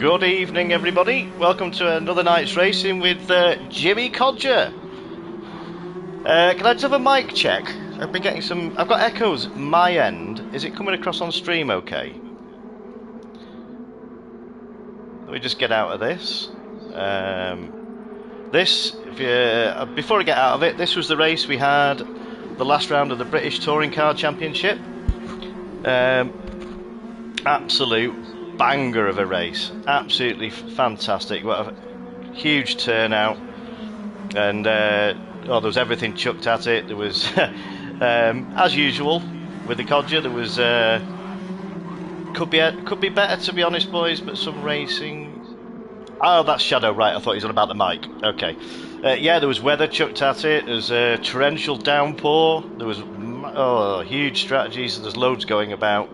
Good evening, everybody. Welcome to another night's racing with Jimmy Codger. Can I just have a mic check? I've been getting some. I've got echoes at my end. Is it coming across on stream okay? Let me just get out of this. Before I get out of it, this was the race we had, the last round of the British Touring Car Championship. Absolute banger of a race, absolutely fantastic. What a huge turnout, and there was everything chucked at it. There was, as usual with the Codger, there was could be better, to be honest, boys. But some racing. Oh, that's Shadow, right? I thought he was on about the mic. Okay, yeah, there was weather chucked at it. There was a torrential downpour. There was huge strategies. There's loads going about.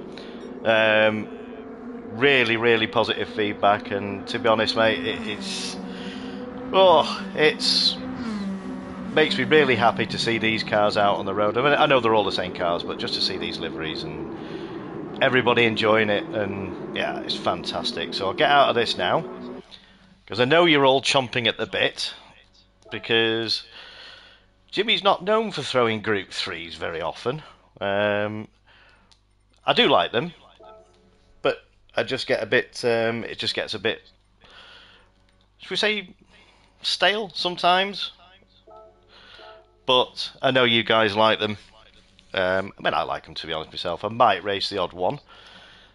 Really positive feedback, and to be honest, mate, it's makes me really happy to see these cars out on the road. I mean, I know they're all the same cars, but just to see these liveries and everybody enjoying it, and yeah, it's fantastic. So I'll get out of this now, because I know you're all chomping at the bit, because Jimmy's not known for throwing Group 3s very often. I do like them, but I just get a bit, it just gets a bit, should we say, stale sometimes. But I know you guys like them. I mean, I like them, to be honest myself. I might race the odd one.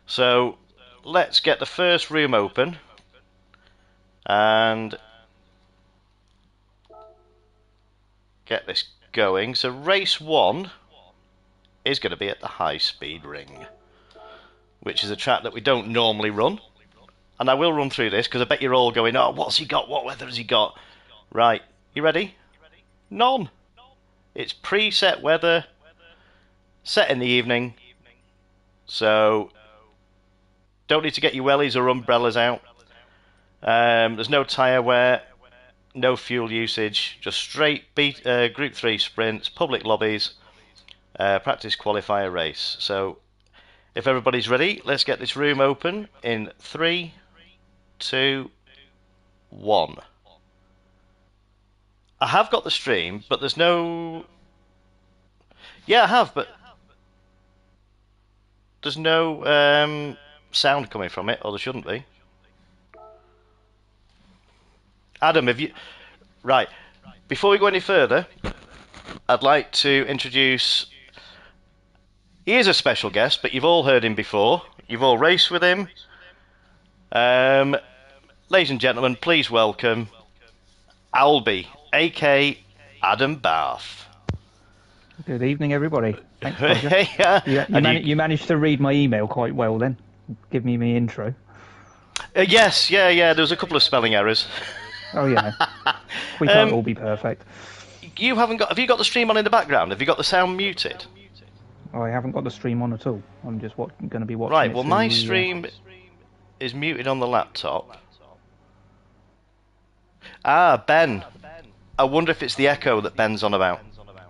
So let's get the first room open and get this going. So race 1 is going to be at the High Speed Ring, which is a track that we don't normally run. And I will run through this, because I bet you're all going, oh, what's he got? What weather has he got? Right, you ready? None. It's preset weather, set in the evening, so don't need to get your wellies or umbrellas out. There's no tyre wear, no fuel usage, just straight Group 3 sprints, public lobbies, practice qualifier race. So if everybody's ready, let's get this room open in 3, 2, 1. I have got the stream, but there's no... Yeah, I have, but there's no sound coming from it, or there shouldn't be. Adam, have you... Right, before we go any further, I'd like to introduce... He is a special guest, but you've all heard him before. You've all raced with him. Ladies and gentlemen, please welcome Albie, a.k.a. Adam Barth. Good evening, everybody. Thanks, Roger. You managed to read my email quite well then. Give me my intro. Yes, yeah. There was a couple of spelling errors. Oh yeah. We can't all be perfect. You haven't got? Have you got the stream on in the background? Have you got the sound muted? Oh, I haven't got the stream on at all. I'm just going to be watching. Right. Well, my stream is muted on the laptop. Ah, Ben. I wonder if it's the echo that Ben's on about.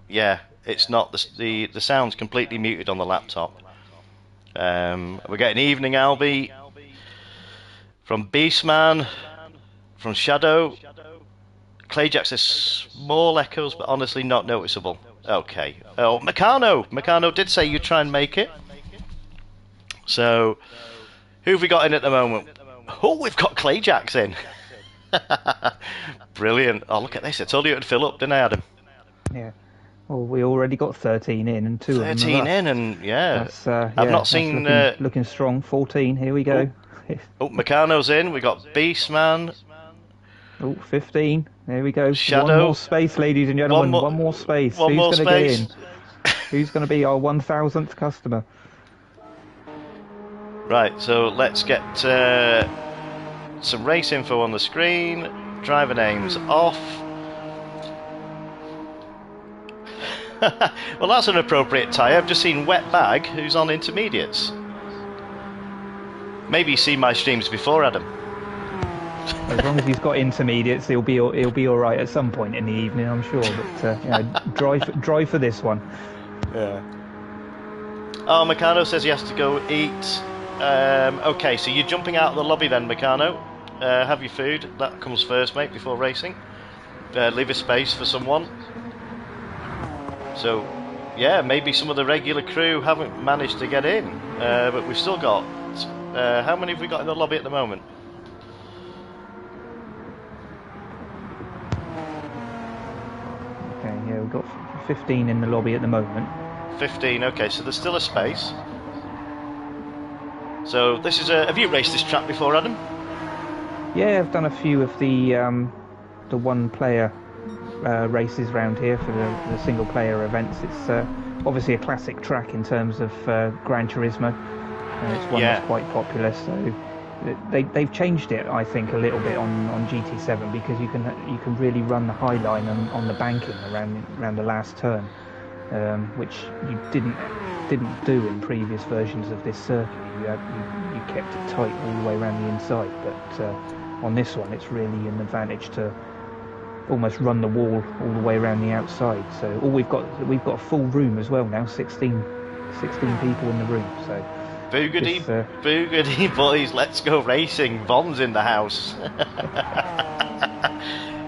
Yeah, it's not. The sound's completely muted on the laptop. We're getting evening Albie from Beastman, from Shadow. Clayjack says small echoes, but honestly not noticeable. Okay. Oh, Meccano did say you'd try and make it. So, who have we got in at the moment? Oh, we've got Clayjacks in. Brilliant. Oh, look at this. I told you it would fill up, didn't I, Adam? Yeah. Well, we already got 13 in, and 2 of them 13 in, and yeah. I've not seen... Looking strong. 14, here we go. Meccano's in. We got Beastman. Oh, 15. There we go. Shadow. One more space, ladies and gentlemen. One more space. Who's going to get in? Who's going to be our 1,000th customer? Right, so let's get some race info on the screen. Driver names off. Well, that's an appropriate tyre. I've just seen Wet Bag, who's on intermediates. Maybe you've seen my streams before, Adam. As long as he's got intermediates, he'll be all right at some point in the evening, I'm sure. But drive for this one. Yeah. Oh, Meccano says he has to go eat. Okay, so you're jumping out of the lobby then, Meccano. have your food. That comes first, mate, before racing. Leave a space for someone. So, yeah, maybe some of the regular crew haven't managed to get in, but we've still got. How many have we got in the lobby at the moment? Okay, yeah, we've got 15 in the lobby at the moment. 15. Okay, so there's still a space. So this is a. Have you raced this track before, Adam? Yeah, I've done a few of the one-player races around here for the single-player events. It's obviously a classic track in terms of Gran Turismo, and it's one that's quite popular. So they've changed it, I think, a little bit on GT7 because you can really run the high line on the banking around the last turn, which you didn't do in previous versions of this circuit. You kept it tight all the way around the inside, but on this one it's really an advantage to almost run the wall all the way around the outside. So we've got a full room as well now, 16 people in the room. So boogity boys, let's go racing. Von's in the house.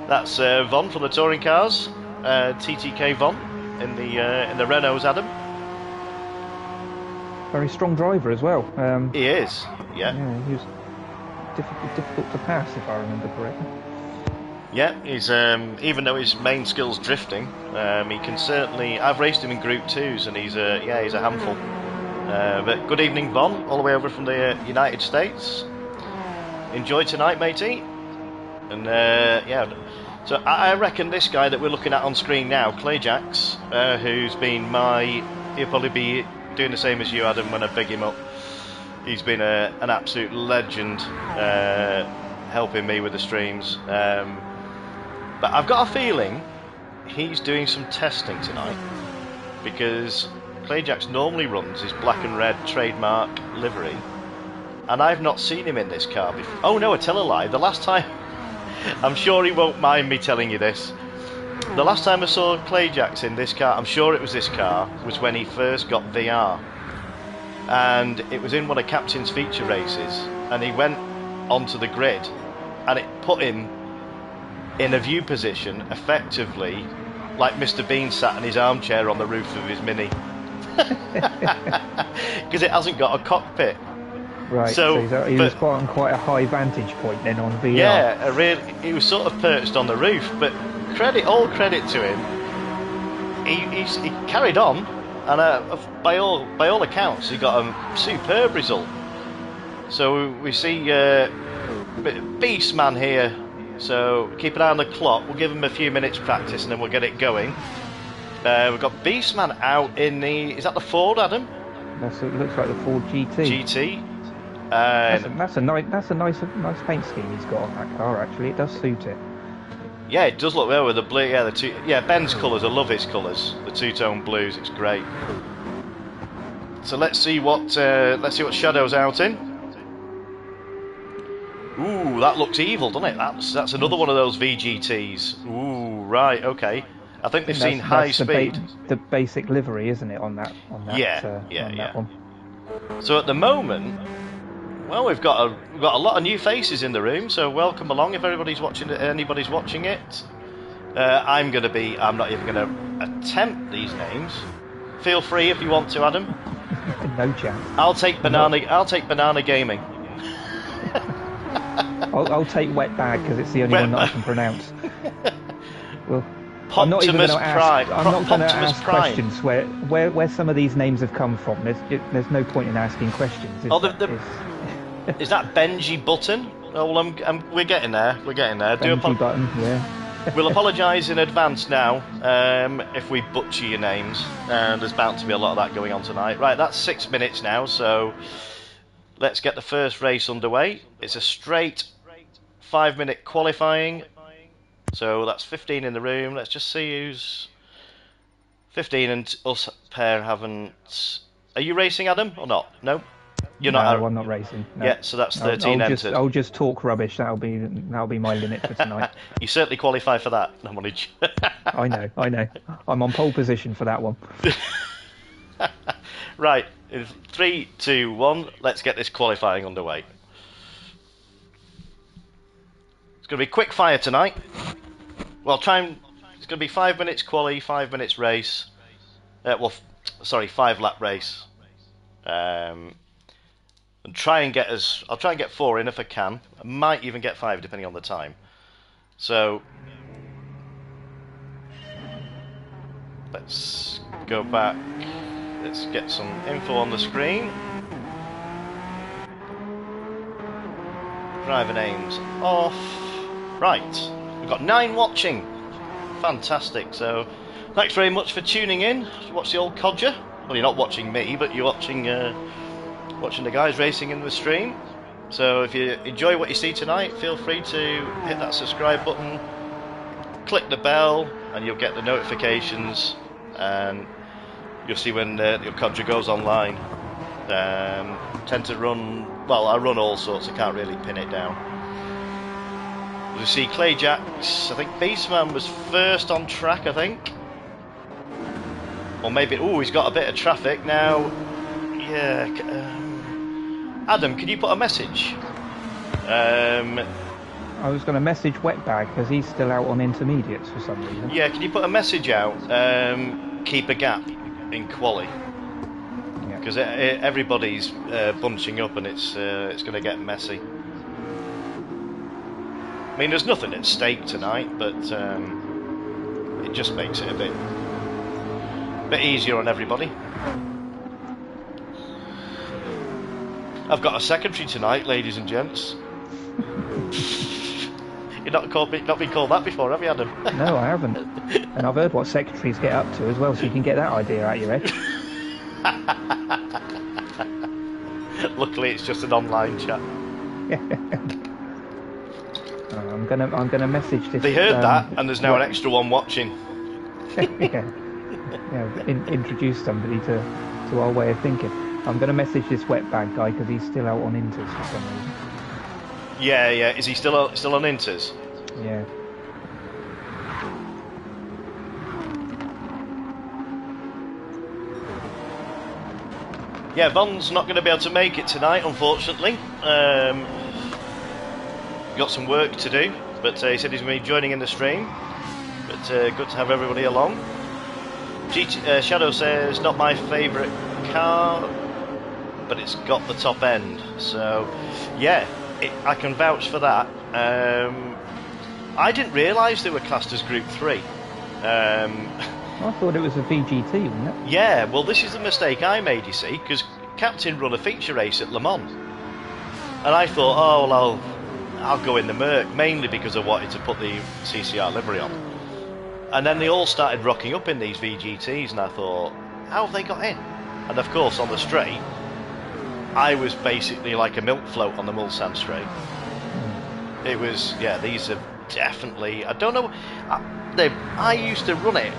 That's Von from the touring cars, TTK Von in the Renaults, Adam. Very strong driver as well. He is, yeah. He was difficult to pass, if I remember correctly. Yeah, he's even though his main skill's drifting, he can certainly. I've raced him in Group 2s, and he's a handful. But good evening, Von, all the way over from the United States. Enjoy tonight, matey. And yeah, so I reckon this guy that we're looking at on screen now, Clayjax, who's been he'll probably be doing the same as you, Adam, when I big him up. He's been an absolute legend, helping me with the streams. But I've got a feeling he's doing some testing tonight, because Clayjax normally runs his black and red trademark livery, and I've not seen him in this car before. Oh no, I tell a lie. The last time, I'm sure he won't mind me telling you this, the last time I saw Clayjax in this car, I'm sure it was this car, was when he first got VR. And it was in one of Captain's feature races, and he went onto the grid, and it put him in a view position, effectively, like Mr. Bean sat in his armchair on the roof of his Mini. Because it hasn't got a cockpit. Right, so he was on quite a high vantage point then on VR. Yeah, he was sort of perched on the roof, but all credit to him. He carried on, and by all accounts, he got a superb result. So we see Beast Man here. So keep an eye on the clock. We'll give him a few minutes practice, and then we'll get it going. We've got Beastman out in the. Is that the Ford, Adam? It looks like the Ford GT. GT. That's a nice paint scheme he's got on that car. Actually, it does suit it. Yeah, it does look well with the blue. Yeah, Ben's colours. I love his colours. The two-tone blues. It's great. So let's see what Shadow's out in. Ooh, that looks evil, doesn't it? That's another one of those VGTs. Ooh, right, okay. I think they've seen high speed. The basic livery, isn't it, on that? Yeah. One. So at the moment, well, we've got a lot of new faces in the room. So welcome along if anybody's watching it. I'm not even going to attempt these names. Feel free if you want to, Adam. No chance. I'll take banana gaming. I'll take wet bag because it's the only one that I can pronounce. Well, I'm not even going to ask questions where some of these names have come from. There's no point in asking questions. Is that Benji Button? Oh, well, we're getting there. Benji Button, yeah. We'll apologise in advance now if we butcher your names. There's bound to be a lot of that going on tonight. Right, that's 6 minutes now, so let's get the first race underway. It's a straight 5-minute qualifying. So that's 15 in the room. Let's just see who's 15, and us pair haven't. Are you racing, Adam, or not? No, you're not. No, I'm not racing. No. Yeah, so that's 13 entered. I'll just talk rubbish. That'll be my limit for tonight. You certainly qualify for that. I know. I'm on pole position for that one. Right, in 3, 2, 1. Let's get this qualifying underway. It's going to be quick fire tonight. Well, it's going to be 5 minutes quali, 5 minutes race. Sorry, 5 lap race. And I'll try and get 4 in if I can. I might even get 5 depending on the time. So let's go back. Let's get some info on the screen. Driver names off. Right, we've got 9 watching. Fantastic. So thanks very much for tuning in to watch the old Codger. Well, you're not watching me, but you're watching the guys racing in the stream. So if you enjoy what you see tonight, feel free to hit that subscribe button, click the bell, and you'll get the notifications, and you'll see when your Codger goes online. Tend to run, well, I run all sorts, I can't really pin it down. You see Clay Jacks, I think Beastman was first on track, I think. Or maybe, he's got a bit of traffic now. Yeah, Adam, can you put a message? I was going to message Wetbag because he's still out on intermediates for some reason. Yeah, can you put a message out? Keep a gap in quali. Because everybody's bunching up and it's going to get messy. I mean, there's nothing at stake tonight, but it just makes it a bit easier on everybody. I've got a secretary tonight, ladies and gents. You've not been called that before, have you, Adam? No, I haven't. And I've heard what secretaries get up to as well, so you can get that idea out your head. Luckily, it's just an online chat. I'm gonna message this. They heard that, and there's now an extra one watching. Introduce somebody to our way of thinking. I'm gonna message this Wetbag guy because he's still out on Inters for some reason. Yeah. Is he still on Inters? Yeah. Yeah, Von's not going to be able to make it tonight, unfortunately. Got some work to do, but he said he's going to be joining in the stream. But good to have everybody along. Shadow says, not my favourite car, but it's got the top end. So, yeah, I can vouch for that. I didn't realise they were classed as Group 3. I thought it was a VGT, wasn't it? Yeah, well, this is the mistake I made, you see, because Captain run a feature race at Le Mans. And I thought, I'll go in the Merc, mainly because I wanted to put the CCR livery on. And then they all started rocking up in these VGTs, and I thought, how have they got in? And of course, on the straight, I was basically like a milk float on the Mulsanne straight. It was, these are definitely, I don't know, I used to run it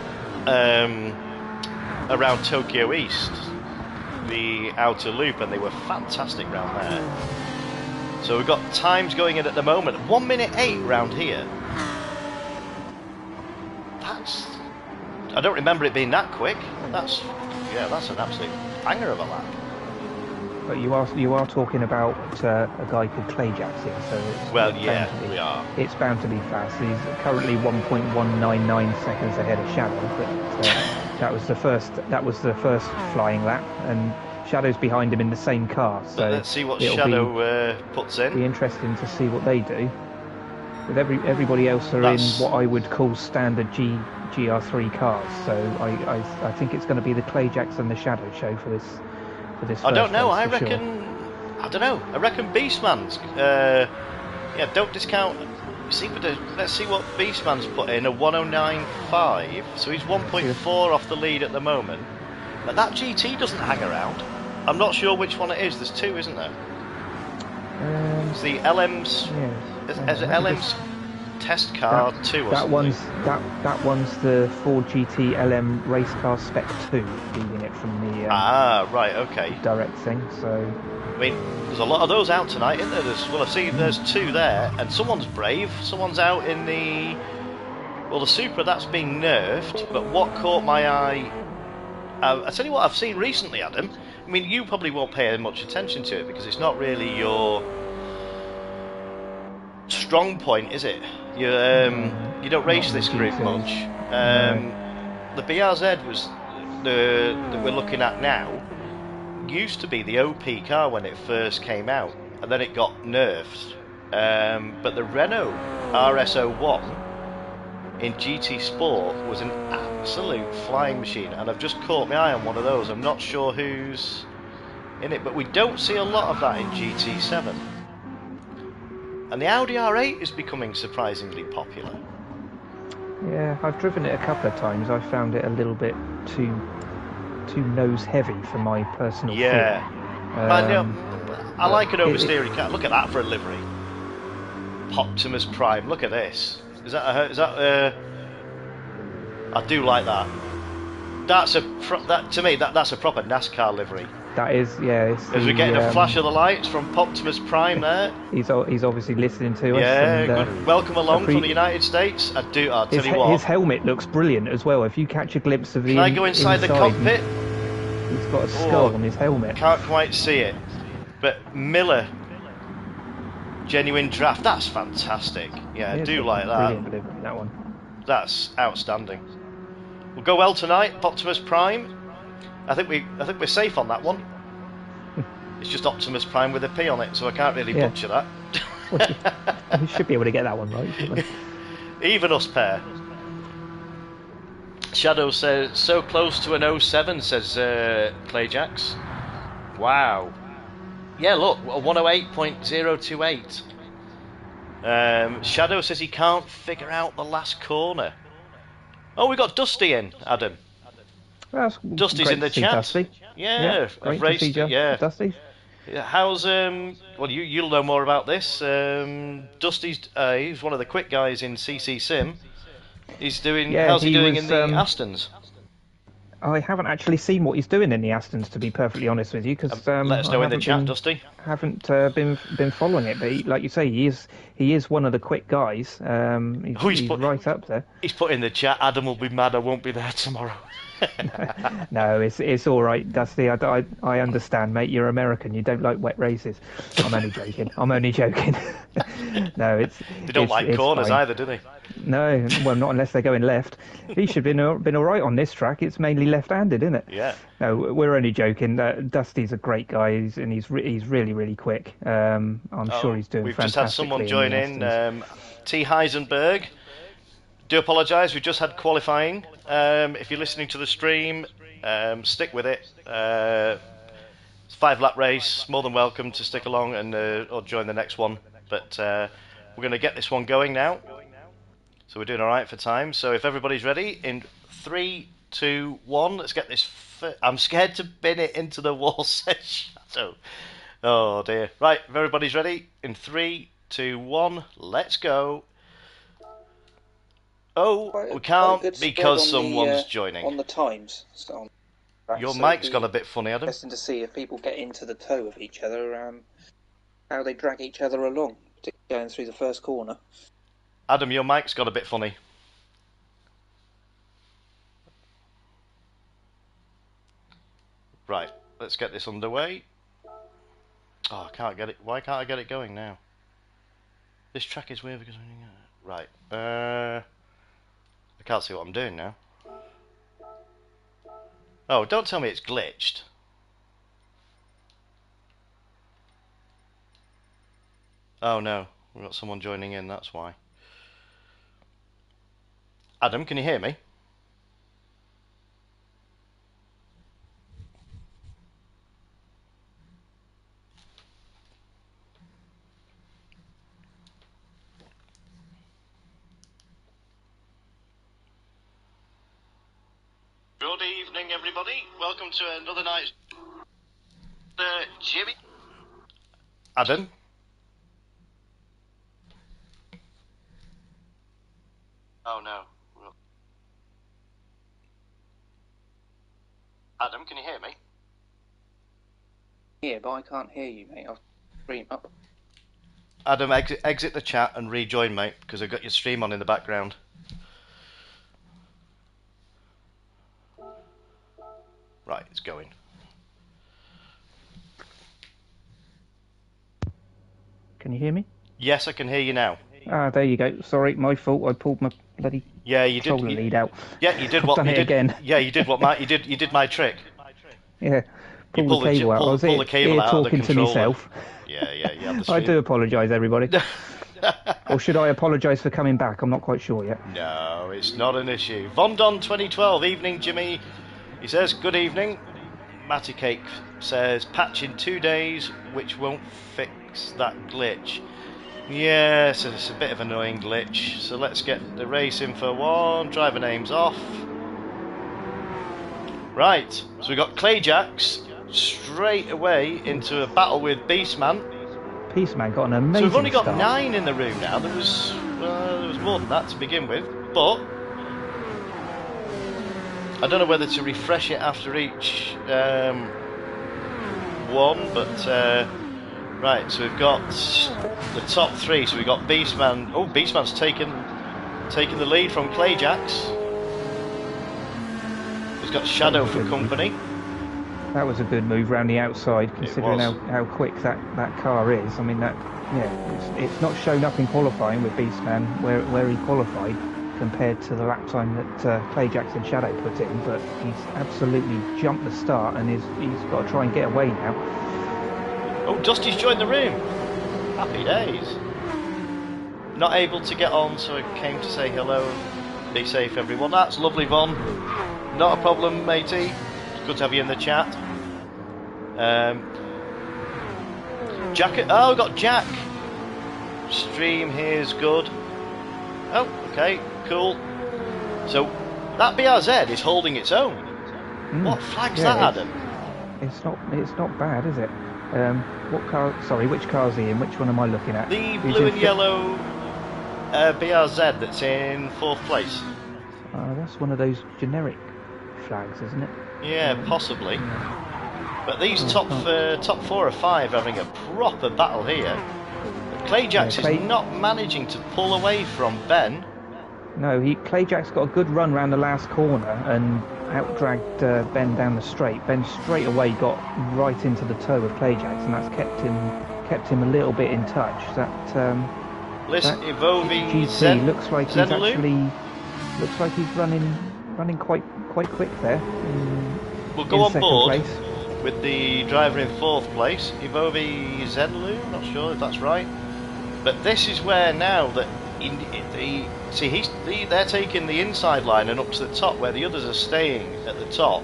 around Tokyo East, the outer loop, and they were fantastic round there. So we've got times going in at the moment. 1 minute 8 round here. I don't remember it being that quick. That's an absolute banger of a lap. But you are talking about a guy called Clay Jacks here, so we are. It's bound to be fast. He's currently 1.199 seconds ahead of Shadow, but that was the first flying lap, and Shadow's behind him in the same car. So let's see what Shadow puts in. Be interesting to see what they do. With everybody else are in what I would call standard GR3 cars, so I think it's going to be the Clay Jacks and the Shadow show for this. I don't know. I reckon Beastman's. Don't discount. Let's see what Beastman's put in, a 109.5. So he's 1.4 off the lead at the moment. But that GT doesn't hang around. I'm not sure which one it is. There's two, isn't there? It's the LM's. As LM's test car 2 or something. That one's the Ford GT LM race car spec 2, feeding it from the right, okay, direct thing. So I mean, there's a lot of those out tonight, isn't there? I've seen there's 2 there, and someone's brave. Someone's out in the Supra that's been nerfed. But what caught my eye, I tell you what I've seen recently, Adam. I mean, you probably won't pay much attention to it because it's not really your strong point, is it? You don't Not race in the this group G2s. much. No. The BRZ was that we're looking at now used to be the OP car when it first came out, and then it got nerfed. But the Renault RS01 in GT Sport was an absolute flying machine, and I've just caught my eye on one of those. I'm not sure who's in it, but we don't see a lot of that in GT7. And the Audi R8 is becoming surprisingly popular. Yeah, I've driven it a couple of times. I found it a little bit too nose heavy for my personal Yeah. feel. Man, I like an it- oversteering car. Look at that for a livery. Optimus Prime. Look at this. Is that? I do like that. That's to me that's a proper NASCAR livery. That is, yeah. It's As we're getting a flash of the lights from Optimus Prime there. He's obviously listening to us. Yeah, And, good. Welcome along from the United States. I'll tell you what. His helmet looks brilliant as well. If you catch a glimpse of the Can I go inside the cockpit? He's got a skull on his helmet. Can't quite see it. But Miller, genuine draft. That's fantastic. Yeah, I do like that. Brilliant delivery, that one. That's outstanding. We'll go well tonight, Optimus Prime. I think we're safe on that one. It's just Optimus Prime with a P on it, so I can't really butcher that. Well, you should be able to get that one right, shouldn't we? Even us pair. Shadow says, so close to an 07, says Clayjax. Wow. Yeah, look, a 108.028. Shadow says he can't figure out the last corner. Oh, we got Dusty in, Adam. Well, Dusty's in the chat. Dusty. Yeah, great I've raced to see it. Yeah, Dusty. how's well, you'll know more about this. Dusty's he's one of the quick guys in CC Sim. He's doing. Yeah, how's he doing was, in the Astons? I haven't actually seen what he's doing in the Astons, to be perfectly honest with you, because let us know in the chat, Dusty. Haven't been following it, but like you say, he is one of the quick guys. He's right up there. He's put in the chat. Adam will be mad. I won't be there tomorrow. No, it's all right, Dusty. I understand, mate. You're American. You don't like wet races. I'm only joking. No, they don't like corners fine. either, do they? No, well, not unless they're going left. He should have been all right on this track. It's mainly left-handed, isn't it? Yeah. No, we're only joking. Dusty's a great guy, and he's really, really quick. I'm sure he's doing. We've just had someone join in. T. Heisenberg. Do apologise. We just had qualifying. If you're listening to the stream, stick with it. It's a 5-lap race. More than welcome to stick along and or join the next one. But we're going to get this one going now. So we're doing all right for time. So if everybody's ready, in 3, 2, 1, let's get this. I'm scared to bin it into the wall, says Shadow. Oh dear. Right, if everybody's ready, in 3, 2, 1, let's go. Oh, we can't because someone's joining. On the times. Your mic's gone a bit funny, Adam. Interesting to see if people get into the toe of each other, how they drag each other along, going through the first corner. Adam, your mic's got a bit funny. Right, let's get this underway. Oh, I can't get it. Why can't I get it going now? This track is weird because... Right, I can't see what I'm doing now. Oh, don't tell me it's glitched. Oh no, we've got someone joining in, that's why. Adam, can you hear me? Good evening, everybody. Welcome to another night's... Jimmy? Adam? Oh no. Adam, can you hear me? Yeah, but I can't hear you, mate. I'll stream up. Adam, exit the chat and rejoin, mate, because I've got your stream on in the background. Right, it's going. Can you hear me? Yes, I can hear you now. Ah, there you go. Sorry, my fault. I pulled my bloody Yeah, you did. controller lead out. Yeah, you did I've what done you it did. again. Yeah, you did what my you did my trick. Yeah, You pull the cable out. I was pull the cable here out of the talking to controller. myself. Yeah, you had the I stream. do apologise, everybody. Or should I apologise for coming back? I'm not quite sure yet. No, it's not an issue. Vondon 2012, evening Jimmy. He says, good evening. Matty Cake says, patch in 2 days, which won't fix that glitch. Yeah, so it's a bit of an annoying glitch. So let's get the race info on. Driver names off. Right, so we've got Clayjacks straight away into a battle with Beastman. Peaceman got an amazing So we've only got start. 9 in the room now. There was more than that to begin with, but I don't know whether to refresh it after each one. But right, so we've got the top 3. So we've got Beastman. Oh, Beastman's taken the lead from Clayjacks. He's got Shadow for company. That was a good move round the outside, considering how quick that car is. I mean, it's not shown up in qualifying with Beastman where he qualified compared to the lap time that Clayjacks and Shadow put in, but he's absolutely jumped the start and he's got to try and get away now. Oh, Dusty's joined the room. Happy days. Not able to get on, so I came to say hello. Be safe, everyone. That's lovely, Von. Not a problem, matey. Good to have you in the chat. Jack. Oh, we've got Jack. Stream here's good. Oh, okay, cool. So that BRZ is holding its own. What flag's that, Adam? It's not bad, is it? What car? Sorry, which car's he in? Which one am I looking at? The blue and yellow BRZ that's in 4th place. That's one of those generic flags, isn't it? Yeah, possibly. But these top 4 or 5 are having a proper battle here. Clayjacks is not managing to pull away from Ben. No, Clayjack's got a good run round the last corner and outdragged Ben down the straight. Ben straight away got right into the toe of Clayjacks, and that's kept him a little bit in touch. Listen, Evovi GT looks like he's running quite quick there. We'll go on board with the driver in 4th place, Evovi Zenlu. Not sure if that's right, but this is where now that they're taking the inside line and up to the top, where the others are staying at the top,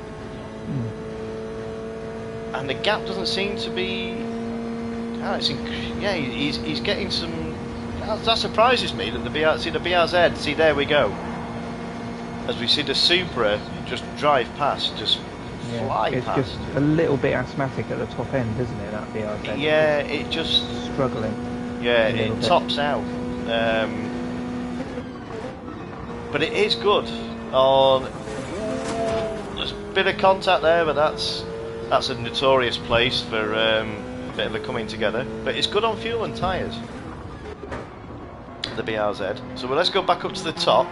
and the gap doesn't seem to be. He's getting some. That surprises me that the BRZ. See, there we go. As we see the Supra just drive past, just fly past. It's just a little bit asthmatic at the top end, isn't it? That BRZ. Yeah, it just struggling. Yeah, it tops out. But it is good. There's a bit of contact there, but that's a notorious place for a bit of a coming together. But it's good on fuel and tyres. The BRZ. So let's go back up to the top.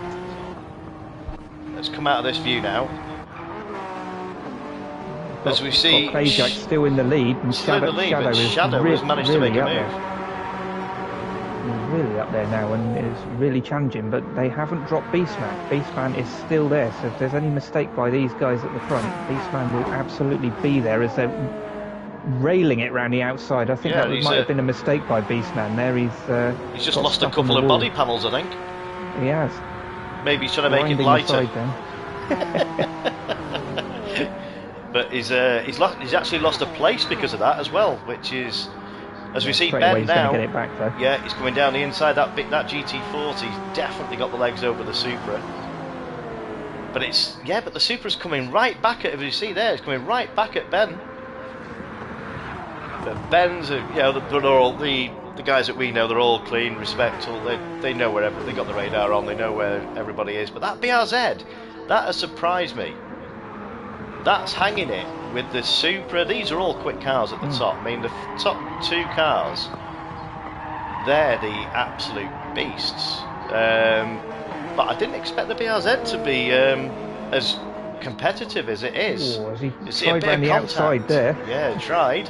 Let's come out of this view now. As we see, Clayjack still in the lead, and Shadow has managed to make a move. He's really up there now and is really challenging, but they haven't dropped Beastman. Beastman is still there, so if there's any mistake by these guys at the front, Beastman will absolutely be there as they're railing it round the outside. I think that might have been a mistake by Beastman there. He's just lost a couple of body panels, I think. He has. Maybe he's trying to make it lighter. But he's actually lost a place because of that as well, which is, as we see Ben now. Get it back, though. Yeah, he's coming down the inside. That GT40's definitely got the legs over the Supra. But but the Supra's coming right back at. As you see there, it's coming right back at Ben. But Ben's, they're all the guys that we know. They're all clean, respectful. They know wherever they got the radar on. They know where everybody is. But that BRZ, that has surprised me. That's hanging it with the Supra. These are all quick cars at the top. I mean, the top 2 cars, they're the absolute beasts. But I didn't expect the BRZ to be as competitive as it is. Oh, he tried around the outside there. Yeah, tried.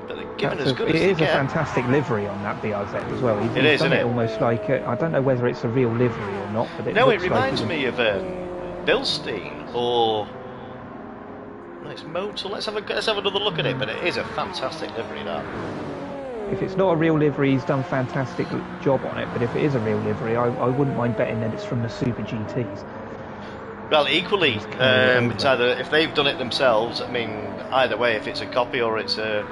But the giving as good it as they is a get. fantastic livery on that BRZ as well. He's It is, done isn't it it? almost like I don't know whether it's a real livery or not, but it No, it looks like reminds me of Bilstein or it's Motul. Let's have another look at it. But it is a fantastic livery, that. If it's not a real livery, he's done a fantastic job on it. But if it is a real livery, I wouldn't mind betting that it's from the Super GTs. Well, equally, He's carried it it's over. either if they've done it themselves. I mean, either way, if it's a copy or it's a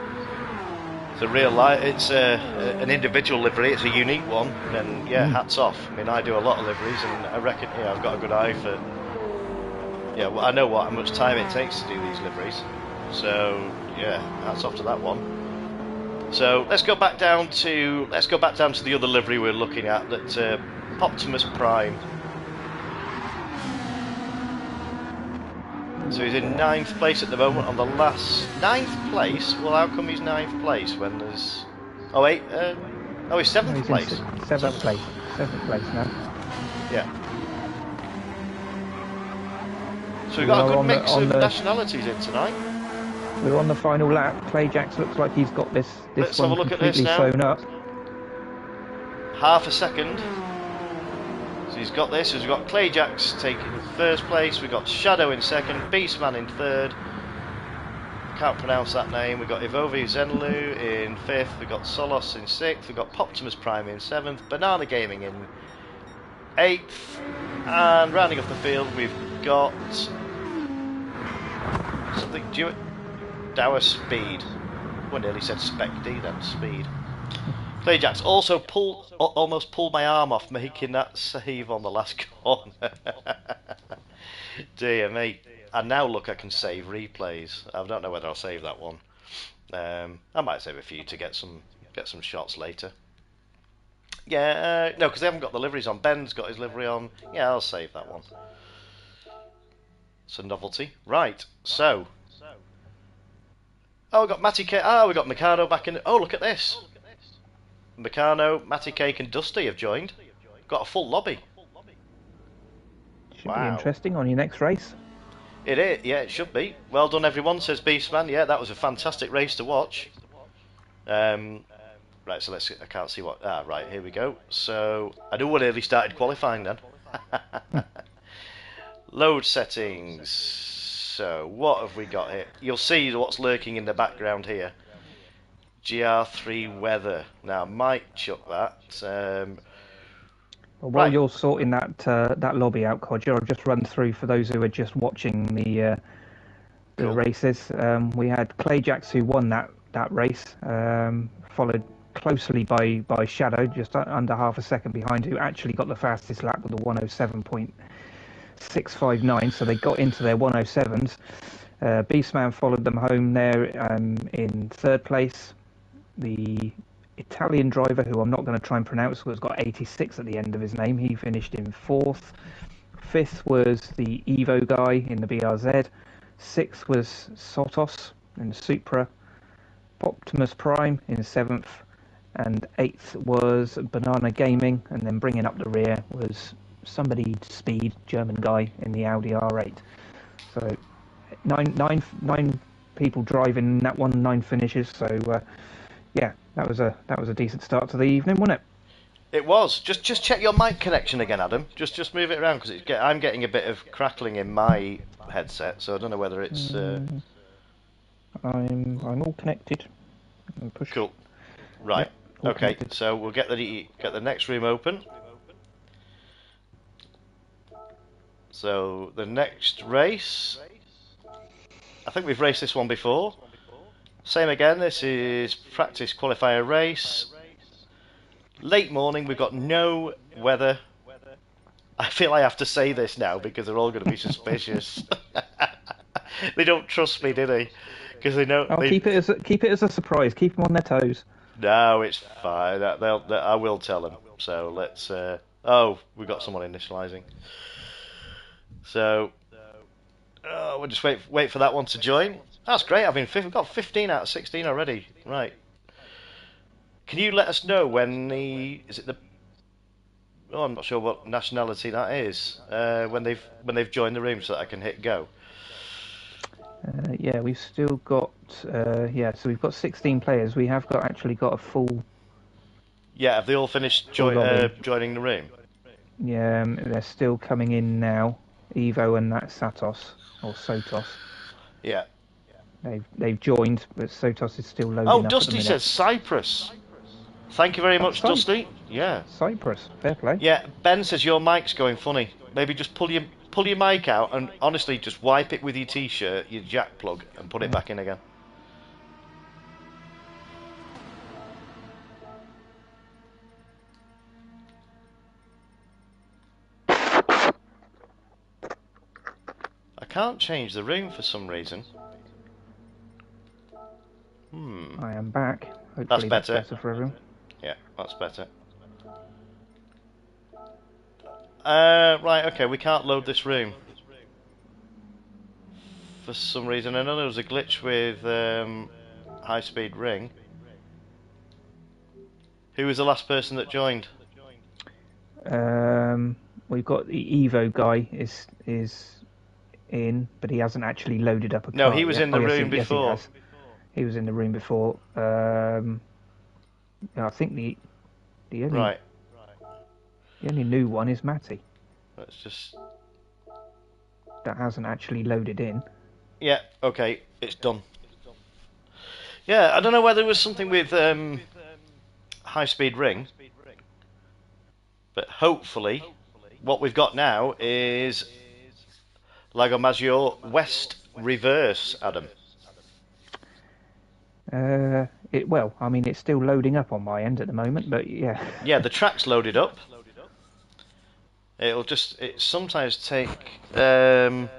real life, it's an individual livery. It's a unique one. Then yeah, hats off. I mean, I do a lot of liveries, and I reckon I've got a good eye for. Yeah, well, I know how much time it takes to do these liveries. So yeah, hats off to that one. So let's go back down to the other livery we're looking at. That Optimus Prime. So he's in 9th place at the moment on the last 9th place. Well, how come he's 9th place when there's he's 7th place. 7th place. 7th place now. Yeah. So we've got a good mix of nationalities in tonight. We're on the final lap. Clayjax looks like he's got this Let's one have a look at this completely now. sewn up. Half a second. So he's got this. So we've got Clayjax taking first place. We've got Shadow in second. Beastman in third. Can't pronounce that name. We've got Ivovi Zenlu in fifth. We've got Solos in sixth. We've got Poptimus Prime in seventh. Banana Gaming in eighth. And rounding off the field, we've got something Dower Speed. Well, nearly said Spec D then. Speed. Clayjax also almost pulled my arm off making that save on the last corner. Dear me. And now look, I can save replays. I don't know whether I'll save that one. I might save a few to get some shots later. Yeah, no, because they haven't got the liveries on. Ben's got his livery on. Yeah, I'll save that one. It's a novelty. Right, so. Oh, we've got Matty K. We've got Meccano back in. Oh, look at this. Meccano, Matty Cake and Dusty have joined. Got a full lobby. Should be interesting on your next race. It is, yeah, it should be. Well done, everyone, says Beastman. Yeah, that was a fantastic race to watch. Right, so I can't see what. Right, here we go. So, I knew we nearly started qualifying then. Load settings. So, what have we got here? You'll see what's lurking in the background here. GR3 weather. Now, I might chuck that. While you're sorting that lobby out, Codger, I'll just run through for those who are just watching the races. We had Clayjax who won that race, followed closely by Shadow, just under half a second behind, who actually got the fastest lap with a 107.659, so they got into their 107s. Beastman followed them home there in third place. The Italian driver, who I'm not going to try and pronounce, was got 86 at the end of his name. He finished in fourth. Fifth was the Evo guy in the BRZ. Sixth was Sotos in the Supra. Optimus Prime in seventh. And eighth was Banana Gaming. And then bringing up the rear was somebody Speed, German guy, in the Audi R8. So nine people driving that one, 9 finishes. So yeah, that was a decent start to the evening, wasn't it? It was. Just check your mic connection again, Adam. Just move it around because I'm getting a bit of crackling in my headset, so I don't know whether it's. I'm all connected. Push. Cool. Right. Yep, okay. Connected. So we'll get the next room open. So the next race. I think we've raced this one before. Same again. This is practice qualifier race. Late morning, we've got no weather. I feel I have to say this now because they're all going to be suspicious. They don't trust me, do they? Because they know. Keep it as a surprise. Keep them on their toes. No, it's fine. I will tell them. So let's. We've got someone initializing. So we'll just wait for that one to join. That's great. We've got 15 out of 16 already. Right. Can you let us know when I'm not sure what nationality that is. When they've joined the room, so that I can hit go. Yeah, we've still got. Yeah, so we've got 16 players. We have actually got a full. Yeah, have they all finished Full lobby. joining the room? Yeah, they're still coming in now. Evo and that Satos or Sotos. Yeah. They've joined, but Sotos is still Oh, loading up at the Dusty minute. says Cyprus. Thank you very much, Dusty. Yeah. Cyprus, fair play. Yeah, Ben says your mic's going funny. Maybe just pull your mic out and honestly just wipe it with your t-shirt, your jack plug, and put it back in again. I can't change the room for some reason. I am back. Hopefully That's better. for everyone. Yeah, that's better. Right, okay, we can't load this room. For some reason, I know there was a glitch with high-speed ring. Who was the last person that joined? We've got the Evo guy is in, but he hasn't actually loaded up a No, car he was yet. in the room yes, before. Yes, he was in the room before. I think the only new one is Matty. Let's just... That hasn't actually loaded in. Yeah, okay, it's done. Yeah, I don't know whether it was something with high-speed ring, but hopefully what we've got now is Lago Maggiore West reverse, Adam. Well, I mean, it's still loading up on my end at the moment, but yeah. Yeah, the track's loaded up. It sometimes take... Here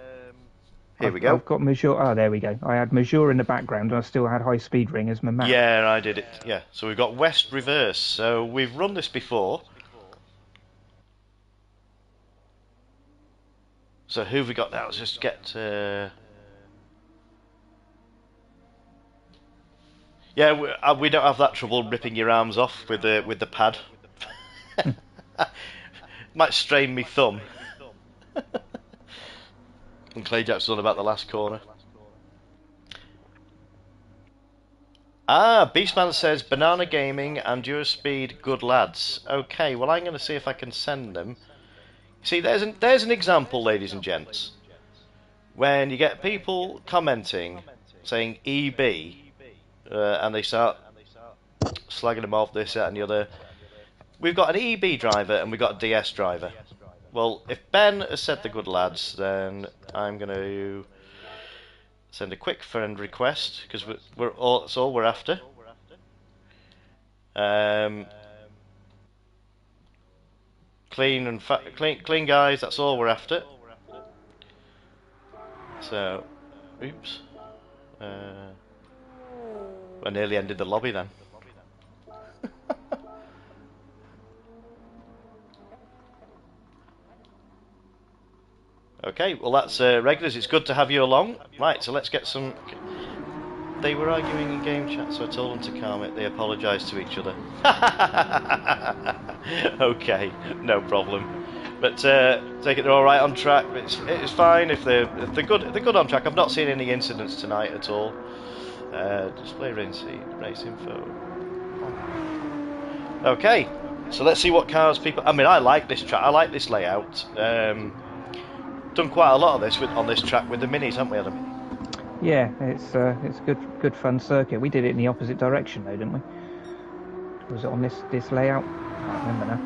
we go. I've got Major. Oh, there we go. I had Major in the background, and I still had High Speed Ring as my map. Yeah, I did it. Yeah, so we've got West reverse. So we've run this before. So who have we got now? Let's just get... Yeah, we don't have that trouble ripping your arms off with the pad. Might strain me thumb. And Clay Jackson on about the last corner. Beastman says Banana Gaming and Eurospeed, good lads. Okay, well I'm going to see if I can send them. See, there's an example, ladies and gents. When you get people commenting saying EB, and they start slagging them off, this, that, and the other. We've got an EB driver and we've got a DS driver. Well, if Ben has said the good lads, then I'm going to send a quick friend request because that's all we're after. Clean guys. That's all we're after. So, oops. I nearly ended the lobby then. Okay, well that's regulars. It's good to have you along. Right, so let's get some... They were arguing in game chat, so I told them to calm it. They apologised to each other. Okay, no problem. But take it they're all right on track. It's fine if they're good on track. I've not seen any incidents tonight at all. Display race info. Okay, so let's see what cars people... I mean, I like this track. I like this layout. Done quite a lot of this on this track with the minis, haven't we, Adam? Yeah, it's a good fun circuit. We did it in the opposite direction though, didn't we? Was it on this layout? I can't remember now.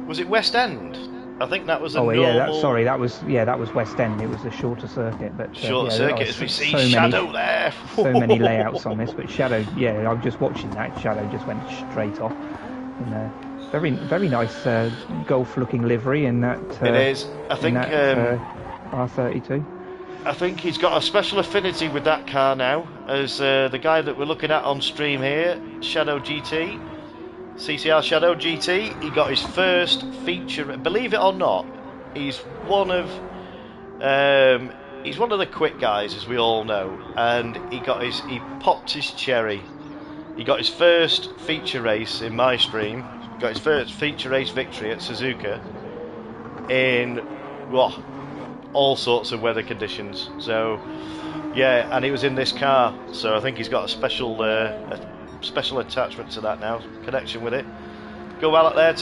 Was it West End? I think that was a normal... yeah, that was West End. It was a shorter circuit, but shorter circuit as we see Shadow there. So many layouts on this, but Shadow, yeah, I'm just watching that. Shadow just went straight off. And, very nice golf-looking livery in that. It is. I think R32. I think he's got a special affinity with that car now, as the guy that we're looking at on stream here, Shadow GT, CCR Shadow GT. He got his first feature. Believe it or not, he's one of the quick guys, as we all know, and he popped his cherry. He got his first feature race in my stream. Got his first feature race victory at Suzuka in all sorts of weather conditions. So Yeah, and he was in this car, so I think he's got a special attachment to that now, connection with it. Go well up there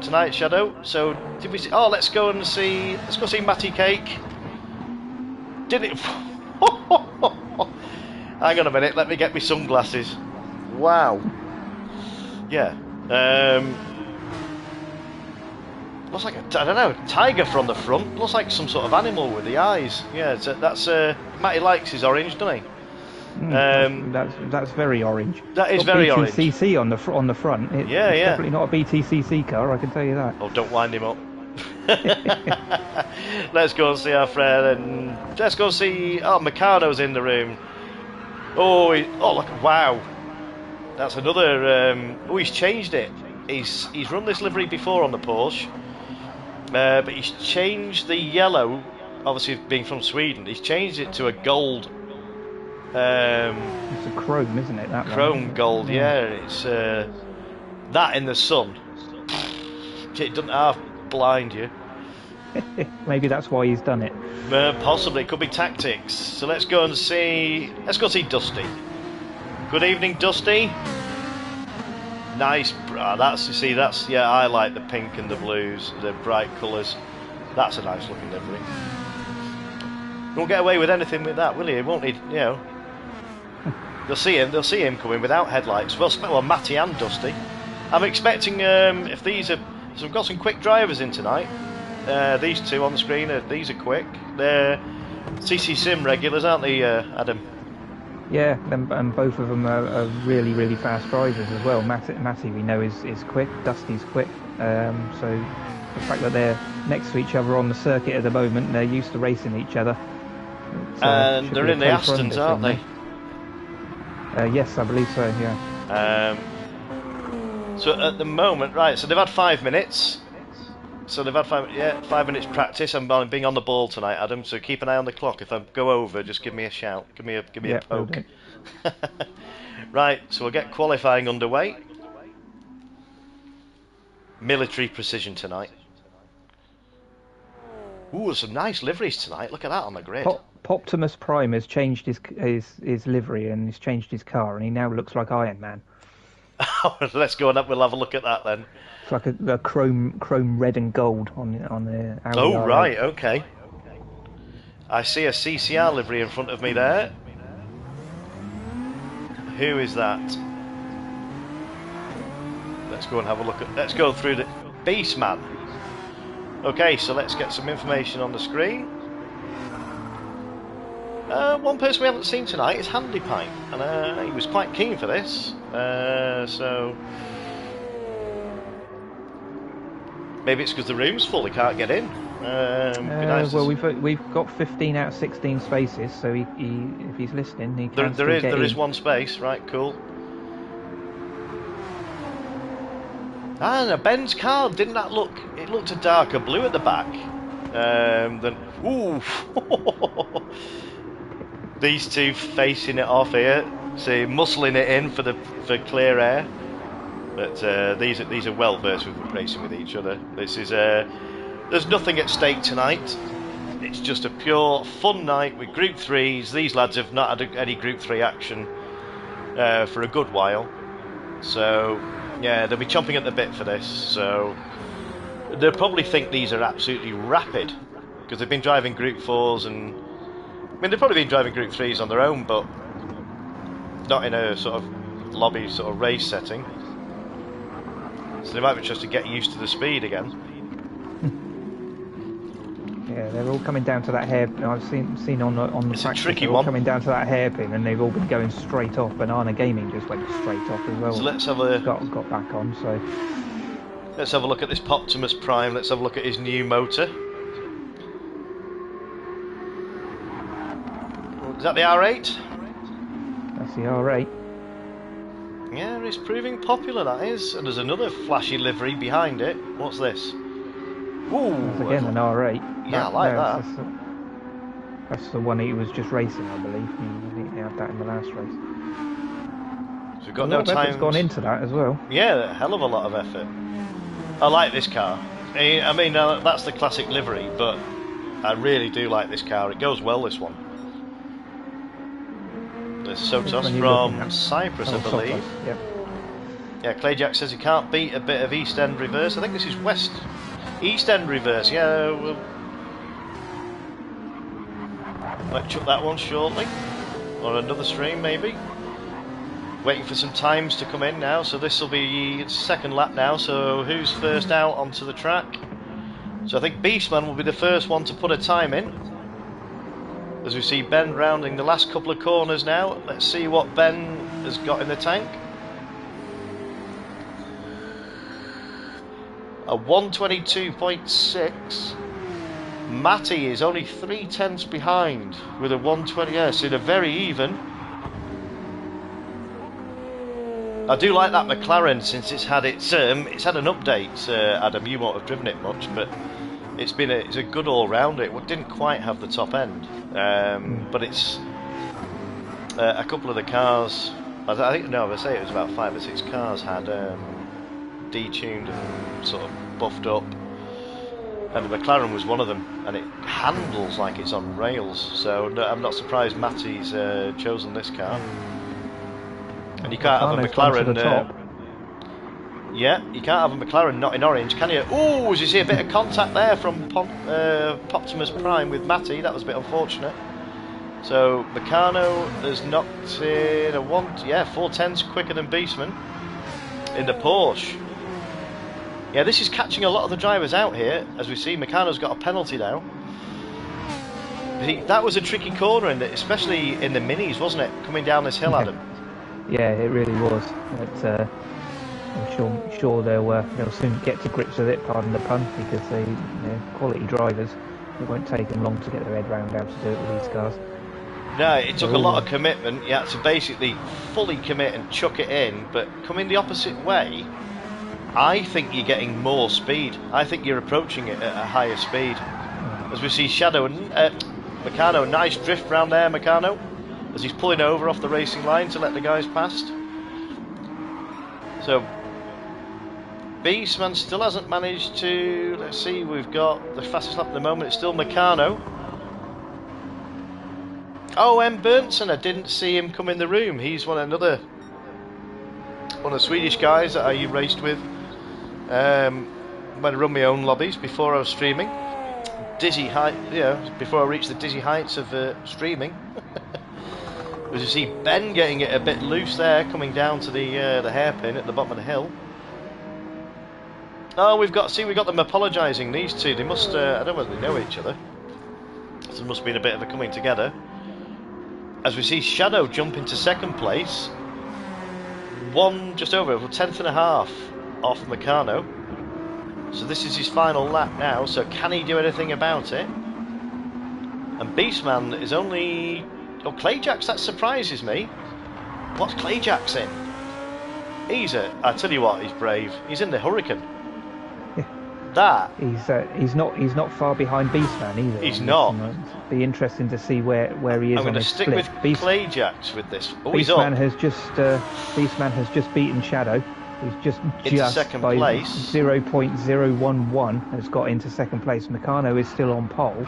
tonight, Shadow. So did we see? Oh, let's go see Matty Cake. Did it? Hang on a minute, let me get my sunglasses. Wow. Yeah. Looks like I don't know, tiger from the front. Looks like some sort of animal with the eyes. Yeah, that's Matty likes his orange, doesn't he? That's very orange. That is Got very orange. BTCC on the front. It's definitely not a BTCC car, I can tell you that. Oh, don't wind him up. Let's go and see our friend, and let's go see. Oh, Meccano's in the room. Oh, look! Wow, that's another. He's changed it. He's run this livery before on the Porsche, but he's changed the yellow. Obviously, being from Sweden, he's changed it to a gold. It's a chrome, isn't it? That chrome one? gold, yeah. It's that in the sun. It doesn't half blind you. Maybe that's why he's done it. Possibly, it could be tactics. So let's go see Dusty. Good evening, Dusty. Nice. I like the pink and the blues, the bright colours. That's a nice looking livery. You won't get away with anything with that, will you? Won't need, you know. They'll see him coming without headlights. Well, Matty and Dusty. I'm expecting if these are. So we've got some quick drivers in tonight. These two on the screen, these are quick. They're CC Sim regulars, aren't they, Adam? Yeah, and both of them are really, really fast drivers as well. Matty we know is quick, Dusty's quick. So the fact that they're next to each other on the circuit at the moment, they're used to racing each other. And they're in the Astons, aren't they? Yes, I believe so, yeah. So at the moment, right, so they've had 5 minutes. So they've had 5 minutes practice. I'm being on the ball tonight, Adam, so keep an eye on the clock. If I go over, just give me a shout. Give me a poke. Right, so we'll get qualifying underway. Military precision tonight. Ooh, some nice liveries tonight. Look at that on the grid. Poptimus Prime has changed his livery and he's changed his car, and he now looks like Iron Man. Let's go and we'll have a look at that then. It's like a chrome red and gold on the Audi Oh, R8. right, okay. I see a CCR livery in front of me there. Who is that? Let's go and have a look at. Let's go through the Beastman. Okay, so let's get some information on the screen. One person we haven't seen tonight is Handy Pipe, and he was quite keen for this. So maybe it's because the room's full; he can't get in. Nice well, we've got 15 out of 16 spaces, so he if he's listening, he can there is one space, right? Cool. Ah, no, Ben's car, didn't that look? It looked a darker blue at the back. Than ooh. These two facing it off here, see, muscling it in for clear air. But these are well versed with racing with each other. This is there's nothing at stake tonight. It's just a pure fun night with Group 3s. These lads have not had any Group 3 action for a good while, so yeah, they'll be chomping at the bit for this. So they'll probably think these are absolutely rapid because they've been driving Group 4s and. I mean, they've probably been driving Group 3s on their own, but not in a sort of lobby sort of race setting. So they might be just to get used to the speed again. Yeah, they're all coming down to that hairpin. I've seen on the It's practice, a tricky they're all one. coming down to that hairpin, and they've all been going straight off. Banana Gaming just went straight off as well. So let's have a got back on. So let's have a look at this Poptimus Prime. Let's have a look at his new motor. Is that the R8? that's the R8. Yeah, it's proving popular, that is. And there's another flashy livery behind it. What's this? Ooh! That's again an R8. Yeah, I like that. That's the one he was just racing, I believe. I think he had that in the last race. So we've got no time. Effort's gone into that as well. Yeah, a hell of a lot of effort. I like this car. I mean, that's the classic livery, but I really do like this car. It goes well, this one. There's Which one Sotos are you looking from at? Cyprus, I Oh, believe. Sotos, yep. Yeah, Clayjack says he can't beat a bit of East End reverse. I think this is West East End reverse. Yeah, we'll might chuck that one shortly, or another stream maybe. Waiting for some times to come in now, so this will be second lap now. So who's first out onto the track? So I think Beastman will be the first one to put a time in. As we see Ben rounding the last couple of corners now. Let's see what Ben has got in the tank. A 122.6. Matty is only 3/10 behind with a 120. Yes, in a very even. I do like that McLaren since it's had an update. Adam, you won't have driven it much, but it's a good all rounder. It didn't quite have the top end, but it's a couple of the cars. I say it was about 5 or 6 cars had detuned and sort of buffed up, and the McLaren was one of them, and it handles like it's on rails. So I'm not surprised Matty's chosen this car. And you can't have a McLaren. Yeah, you can't have a McLaren not in orange, can you? Ooh, as you see a bit of contact there from Poptimus Prime with Matty. That was a bit unfortunate. So Meccano has knocked in a 4/10 quicker than Beastman in the Porsche. Yeah, this is catching a lot of the drivers out here. As we see, Meccano's got a penalty now. That was a tricky corner, especially in the minis, wasn't it? Coming down this hill, Adam. Yeah, it really was. I'm sure they'll soon get to grips with it. Pardon the pun, because they quality drivers. It won't take them long to get their head round how to do it with these cars. No, it took a lot of commitment. You had to basically fully commit and chuck it in, but coming the opposite way, I think you're getting more speed. I think you're approaching it at a higher speed. As we see Shadow and Meccano, nice drift round there, Meccano, as he's pulling over off the racing line to let the guys past. So Beastman still hasn't managed to. Let's see, we've got the fastest lap at the moment. It's still Meccano. Oh, M. Berntsen, I didn't see him come in the room. He's one of the Swedish guys that I raced with when I run my own lobbies before I was streaming. Dizzy height, before I reached the dizzy heights of streaming. As you see Ben getting it a bit loose there, coming down to the hairpin at the bottom of the hill. Oh, we've got them apologising. These two, they must. I don't know whether they know each other. So there must have been a bit of a coming together. As we see Shadow jump into second place, just over 1/10.5 off Meccano. So this is his final lap now. So can he do anything about it? And Beastman is only. Oh, Clayjack's, that surprises me. What's Clayjack's in? I tell you what, he's brave. He's in the Hurricane. That he's not far behind Beastman either. He's not. It'll be interesting to see where he is. I'm going to stick with Clayjacks with this. Oh, he's Beastman up. Beastman has just beaten Shadow. He's just second by place. 0.011 has got into second place. Meccano is still on pole.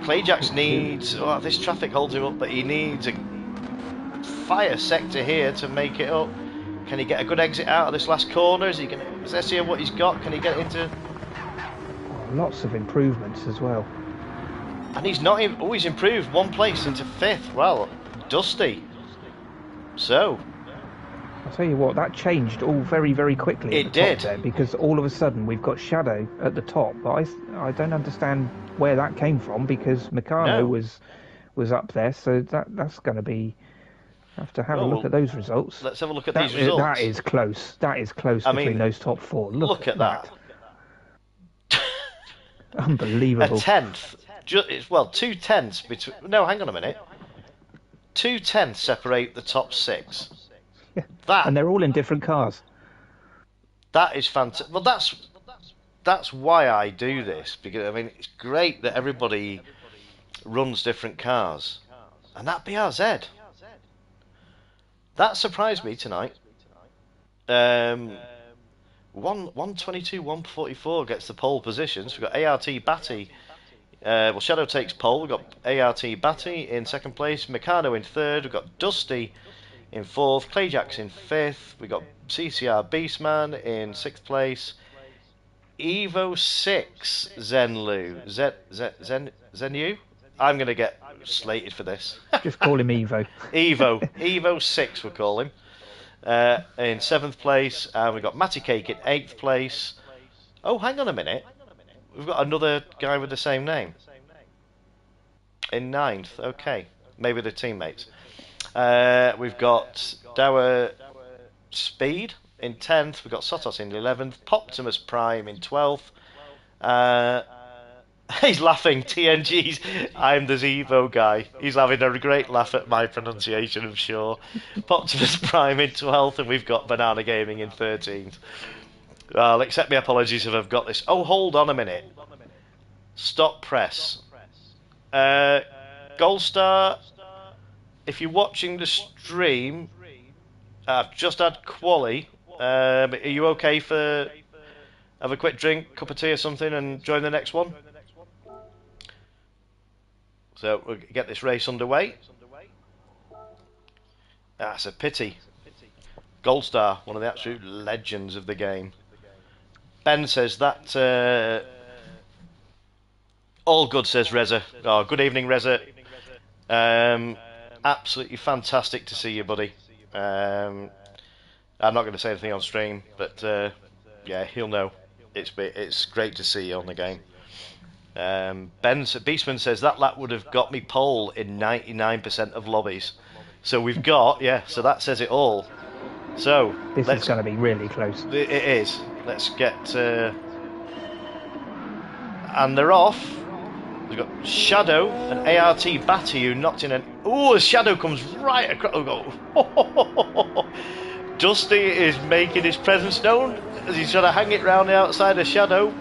Clayjacks needs. Oh, this traffic holds him up, but he needs a fire sector here to make it up. Can he get a good exit out of this last corner? Let's see what he's got. Can he get into? Lots of improvements as well. And he's not always improved 1 place into 5th. Well, Dusty. So I'll tell you what, that changed all very, very quickly. It did. There, because all of a sudden we've got Shadow at the top, but I don't understand where that came from, because Meccano was up there, so that's going to be. Have to have a look at those results. Let's have a look at these results. That is close. That is close between those top 4. Look at that. Unbelievable. A 10th. 2/10 between. No, hang on a minute. 2/10 separate the top 6. Yeah. And they're all in different cars. That is fantastic. Well, that's why I do this, because it's great that everybody runs different cars, and that BRZ. That surprised me tonight. 122, 144 gets the pole positions. We've got ART Batty Well, Shadow takes pole. We've got ART Batty in second place, Meccano in third. We've got Dusty in fourth, Clayjax in fifth. We've got CCR Beastman in sixth place. Evo 6 Zenlu. Zenu? I'm going to get slated for this. Just call him Evo. Evo 6 we'll call him. In seventh place. And we've got Matty Cake in eighth place. Oh, hang on a minute. We've got another guy with the same name. In ninth, okay. Maybe they're teammates. We've got Dower Speed in 10th. We've got Sotos in 11th. Poptimus Prime in 12th. He's laughing, TNG's. I'm the Zevo guy. He's having a great laugh at my pronunciation, I'm sure. Poptimus Prime in 12th, and we've got Banana Gaming in 13th. I'll accept my apologies if I've got this. Oh, hold on a minute. Stop press. Gold Star, if you're watching the stream, I've just had Quali. Are you okay for have a quick drink, cup of tea or something, and join the next one? So we'll get this race underway. That's a pity. Gold Star, one of the absolute legends of the game. Ben says that all good, says Reza. Oh, good evening, Reza. Absolutely fantastic to see you, buddy. I'm not going to say anything on stream, but yeah, he'll know. It's great to see you on the game. Beastman says that lap would have got me pole in 99% of lobbies. So we've got, yeah, so that says it all. So this is going to be really close. It is. Let's get and they're off. We've got Shadow and ART Batty who knocked in an... Oh, the Shadow comes right across... Oh, Dusty is making his presence known as he's trying to hang it round the outside of Shadow.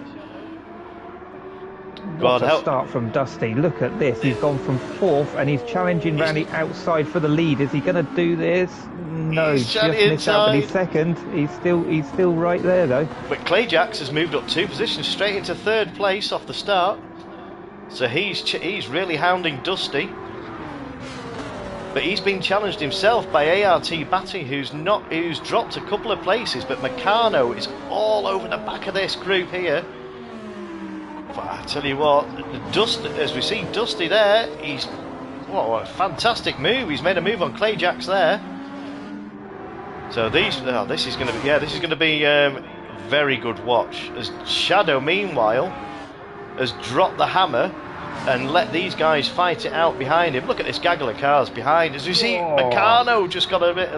What a start from Dusty. Look at this. He's gone from fourth and he's challenging round the outside for the lead. Is he going to do this? No, he's just missed out, but he's second. He's still right there though. But Clayjax has moved up 2 positions straight into third place off the start. So he's really hounding Dusty. But he's been challenged himself by ART Batty, who's dropped a couple of places, but Meccano is all over the back of this group here. But I tell you what, as we see Dusty there, what a fantastic move. He's made a move on Clayjax there. So this is going to be very good watch. As Shadow, meanwhile, has dropped the hammer and let these guys fight it out behind him. Look at this gaggle of cars behind. As we see, Meccano just got a bit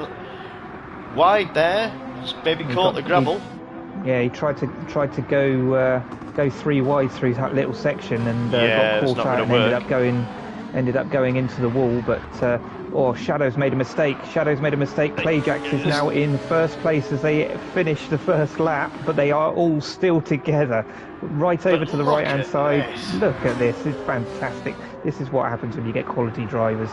wide there. Just maybe caught the gravel. Yeah, he tried to go 3 wide through that little section and got caught out and ended up going into the wall. But Shadow's made a mistake. Clayjax is now in first place as they finish the first lap, but they are all still together. Right over to the right hand side. Look at this. It's fantastic. This is what happens when you get quality drivers.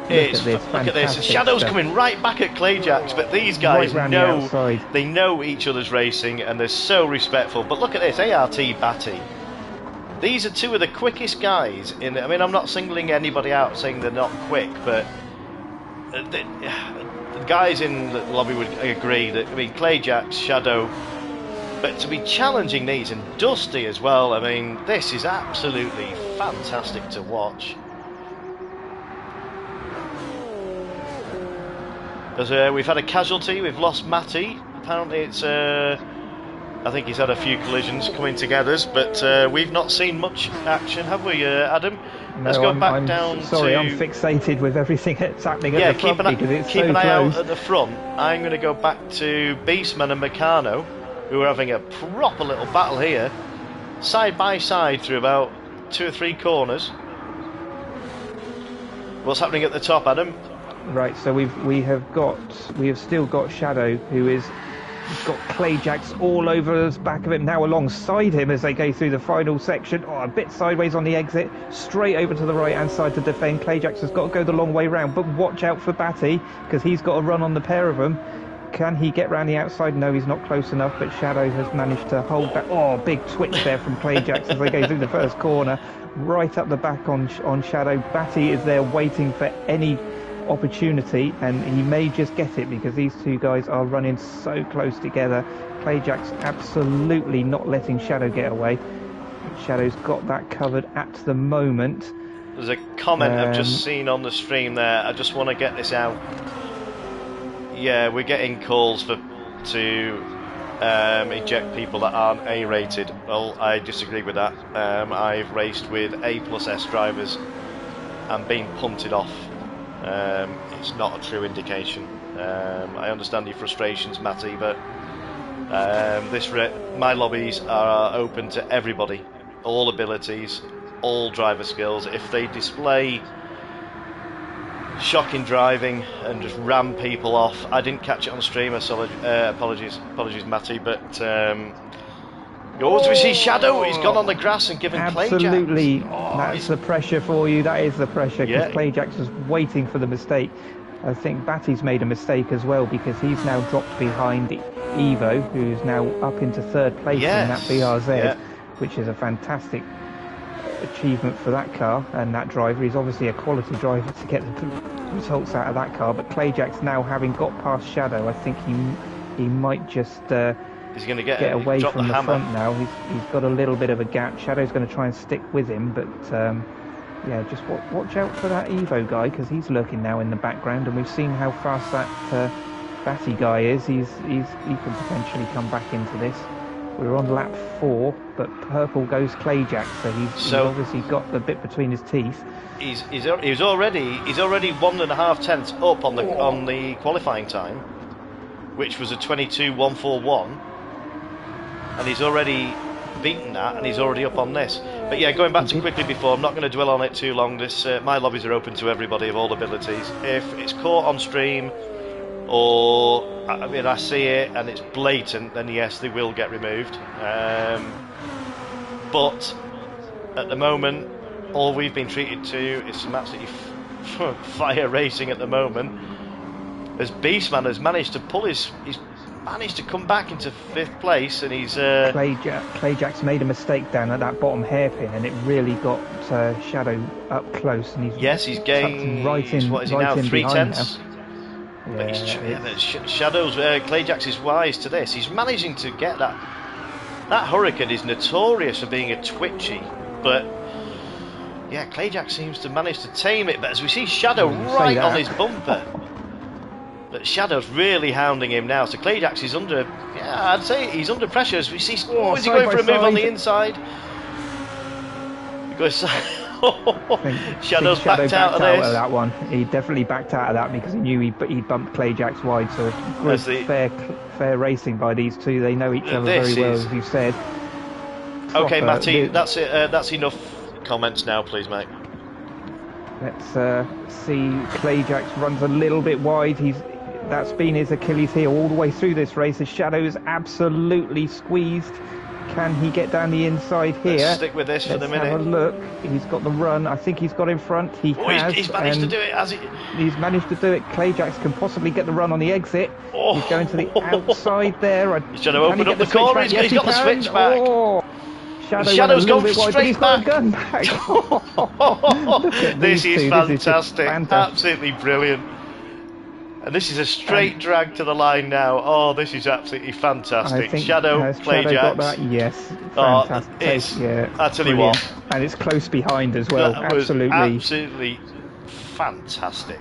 Look at this. Shadow's coming right back at Clayjax, but these guys know each other's racing and they're so respectful. But look at this, ART Batty. These are 2 of the quickest guys in. I mean, I'm not singling anybody out saying they're not quick, but the guys in the lobby would agree that, I mean, Clayjax, Shadow, but to be challenging these, and Dusty as well, I mean, this is absolutely fantastic to watch. We've had a casualty, we've lost Matty. Apparently it's I think he's had a few collisions coming together, but we've not seen much action, have we, Adam? No, Let's go back down. Sorry, I'm fixated with everything that's happening at the front because it's so close. Keep an eye out at the front. I'm going to go back to Beastman and Meccano, who are having a proper little battle here, side by side through about 2 or 3 corners. What's happening at the top, Adam? Right, so we have still got Shadow, who is got Clayjax all over the back of him, now alongside him as they go through the final section. A bit sideways on the exit, straight over to the right hand side to defend. Clayjax has got to go the long way round, but watch out for Batty because he's got a run on the pair of them. Can he get round the outside? No, he's not close enough, but Shadow has managed to hold back. Oh, big twitch there from Clayjax as they go through the first corner. Right up the back on Shadow. Batty is there waiting for any opportunity, and he may just get it because these two guys are running so close together. Clayjax absolutely not letting Shadow get away. Shadow's got that covered at the moment. There's a comment I've just seen on the stream there. I just want to get this out. Yeah, we're getting calls to eject people that aren't A-rated. Well, I disagree with that. I've raced with A+S drivers and been punted off. It's not a true indication. I understand your frustrations, Matty, but my lobbies are open to everybody, all abilities, all driver skills. If they display shocking driving and just ram people off, I didn't catch it on stream, apologies Matty, but we see Shadow, he's gone on the grass and given absolutely Clayjax. That's the pressure for you. That is the pressure, because Yeah. Clayjax was waiting for the mistake. I think Batty's made a mistake as well, because he's now dropped behind Evo, who's now up into third place in that BRZ, which is a fantastic achievement for that car and that driver. He's obviously a quality driver to get the results out of that car, but Clayjax now, having got past Shadow, I think he might just he's going to get away from the hammer. front now. He's got a little bit of a gap. Shadow's going to try and stick with him, but yeah, just watch out for that Evo guy, because he's lurking now in the background, and we've seen how fast that Batty guy is. He can potentially come back into this. We're on lap 4, but purple goes Clayjax, so he's obviously got the bit between his teeth. He's already 1.5 tenths up on the qualifying time, which was a 22.141, and he's already beaten that, and he's already up on this. But yeah, going back to quickly before, I'm not going to dwell on it too long. This my lobbies are open to everybody of all abilities. If it's caught on stream, or I see it and it's blatant, then yes, they will get removed. But at the moment, all we've been treated to is some absolutely fire racing at the moment. As Beastman has managed to he's managed to come back into 5th place, and he's Clayjax made a mistake down at that bottom hairpin, and it really got Shadow up close, and he's gained right in. What is he now? 3 tenths. Yeah, Shadow's Clayjax is wise to this. He's managing to get that. That Hurricane is notorious for being a twitchy, but yeah, Clayjax seems to manage to tame it. But as we see Shadow right on his bumper, but Shadow's really hounding him now. So Clayjax is under. Yeah, I'd say he's under pressure. As we see, is he going for a move on the inside? He goes. Shadow's backed out of that one. He definitely backed out of that because he knew he bumped Clayjax wide. So fair racing by these two. They know each other very well, as you said. Okay, Matty, that's it. That's enough comments now, please, mate. Let's see. Clayjax runs a little bit wide. That's been his Achilles heel all the way through this race. His Shadow is absolutely squeezed. Can he get down the inside here? Let's stick with this for the minute. Have a look. He's got the run. I think he's got in front. He has. He's managed to do it, has he? He's managed to do it. Clayjax can possibly get the run on the exit. He's going to the outside there. He's trying to open up the corner. He's got the switch back. Shadow's gone wide, straight back. Gun back. This is fantastic. Absolutely brilliant. And this is a straight drag to the line now. Oh, this is absolutely fantastic. Shadow, Clayjax. Got that? Yes. Fantastic. I tell you what. And it's close behind as well. Absolutely fantastic.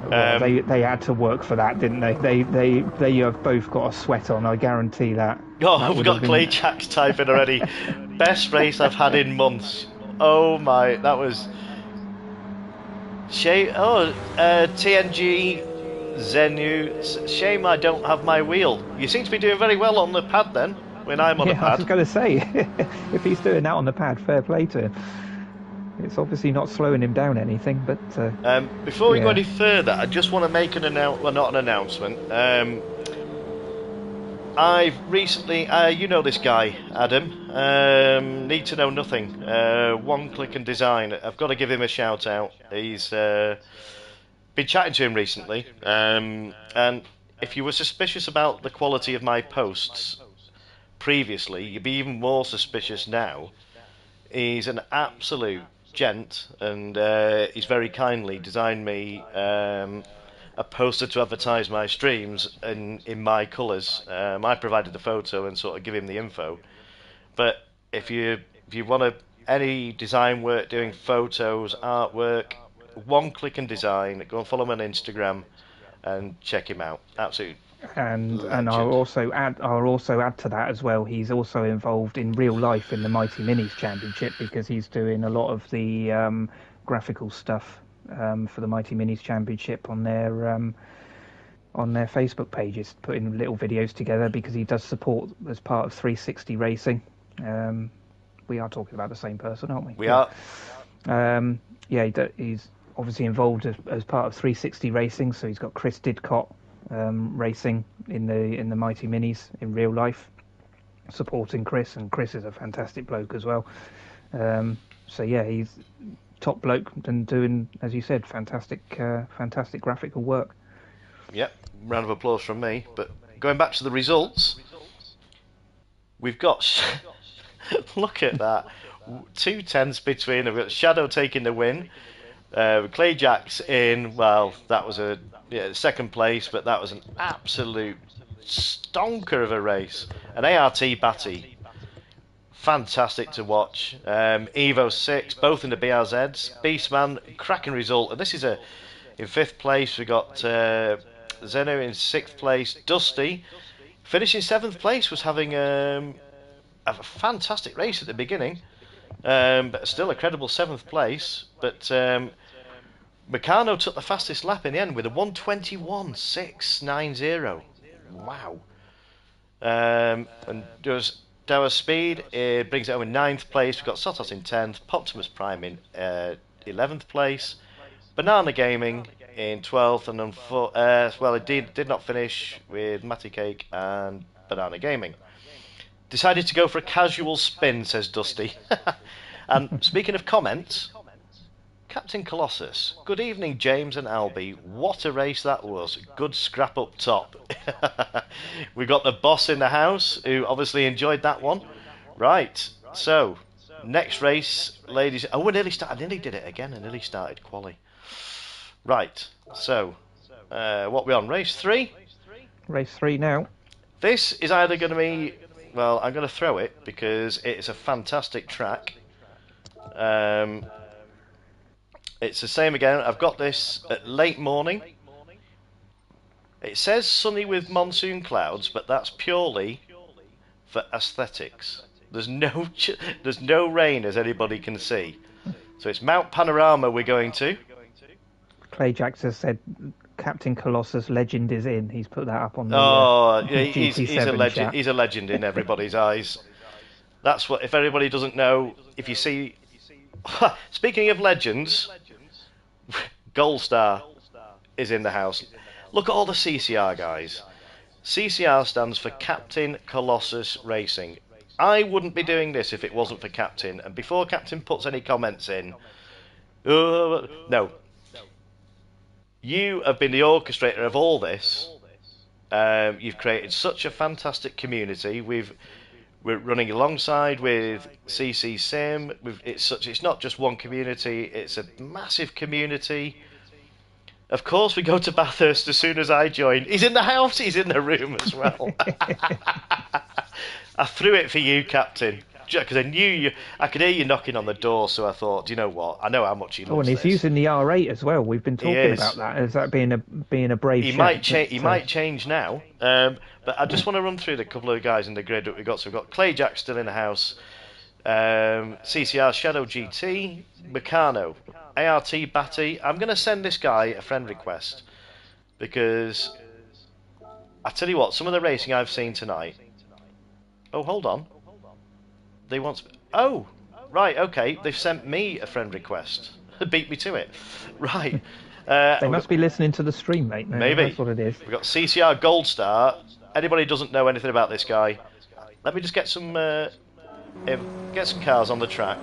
They had to work for that, didn't they? They have both got a sweat on, I guarantee that. Oh, we've got Clayjax typing already. Best race I've had in months. Oh my, that was... TNG Zenu, shame I don't have my wheel. You seem to be doing very well on the pad then, when I'm on the pad. I was going to say, if he's doing that on the pad, fair play to him. It's obviously not slowing him down anything, but... before we go any further, I just want to make an announcement, well, not an announcement. I've recently, you know this guy, Adam, Need to Know Nothing, One Click and Design. I've got to give him a shout out. He's been chatting to him recently, and if you were suspicious about the quality of my posts previously, you'd be even more suspicious now. He's an absolute gent, and he's very kindly designed me a poster to advertise my streams in my colours. I provided the photo and sort of give him the info. But if you want any design work, doing photos, artwork, one click and design, go and follow him on Instagram and check him out. Absolute And legend. I'll also add to that as well. He's also involved in real life in the Mighty Minis Championship because he's doing a lot of the graphical stuff for the Mighty Minis Championship on their Facebook pages, putting little videos together because he does support as part of 360 Racing. We are talking about the same person, aren't we? We are. He's obviously involved as part of 360 Racing, so he's got Chris Didcott racing in the Mighty Minis in real life, supporting Chris, and Chris is a fantastic bloke as well. So yeah, he's top bloke and doing, as you said, fantastic graphical work. Yep, round of applause from me. But going back to the results, we've got look at that, 2 tenths between them. We've got Shadow taking the win. Clay Jacks in, well, that was second place, but that was an absolute stonker of a race. An ART Batty, fantastic to watch. Evo 6, both in the BRZs. Beastman, cracking result. And this is in 5th place. We got Zeno in 6th place. Dusty finishing 7th place, was having a fantastic race at the beginning. But still a credible 7th place. But Meccano took the fastest lap in the end with a 1:21.690. Wow. And there's Dower Speed, it brings it home in 9th place. We've got Sotos in 10th, Poptimus Prime in 11th place, Banana Gaming in 12th, and it did not finish with Matty Cake and Banana Gaming. Decided to go for a casual spin, says Dusty. And speaking of comments, Captain Colossus, good evening James and Albie, what a race that was, good scrap up top. We got the boss in the house who obviously enjoyed that one. Right, so next race, ladies. Oh, I nearly did it again. I nearly started quali. Right, so what we on, race 3? Race 3 now. This is either going to be, well, I'm going to throw it because it's a fantastic track. It's the same again. I've got this at late morning. It says sunny with monsoon clouds, but that's purely for aesthetics. There's no rain, as anybody can see. So it's Mount Panorama we're going to. Clay Jackson said Captain Colossus legend is in. He's put that up on the he's a legend. chat. He's a legend in everybody's eyes. That's what. If everybody doesn't know, if you see. Speaking of legends, Gold Star is in the house. Look at all the CCR guys. CCR stands for Captain Colossus Racing. I wouldn't be doing this if it wasn't for Captain. And before Captain puts any comments in, no. You have been the orchestrator of all this. You've created such a fantastic community. We're running alongside with CC Sim. It's not just one community, it's a massive community. Of course, we go to Bathurst as soon as I join. He's in the house, he's in the room as well. I threw it for you, Captain, because I knew I could hear you knocking on the door, so I thought, do you know what? I know how much he loves and he's this. using the R8 as well. We've been talking about that. Is that being a brave? He might change now. But I just want to run through the couple of guys in the grid that we've got. So we've got Clay Jack still in the house. CCR Shadow GT, Meccano, ART Batty. I'm going to send this guy a friend request because I tell you what, some of the racing I've seen tonight. Oh, hold on. They want. Oh, right. Okay, they've sent me a friend request. Beat me to it. Right. They must be listening to the stream, mate. Maybe that's what it is. We've got CCR Gold Star. Anybody who doesn't know anything about this guy, let me just get some cars on the track.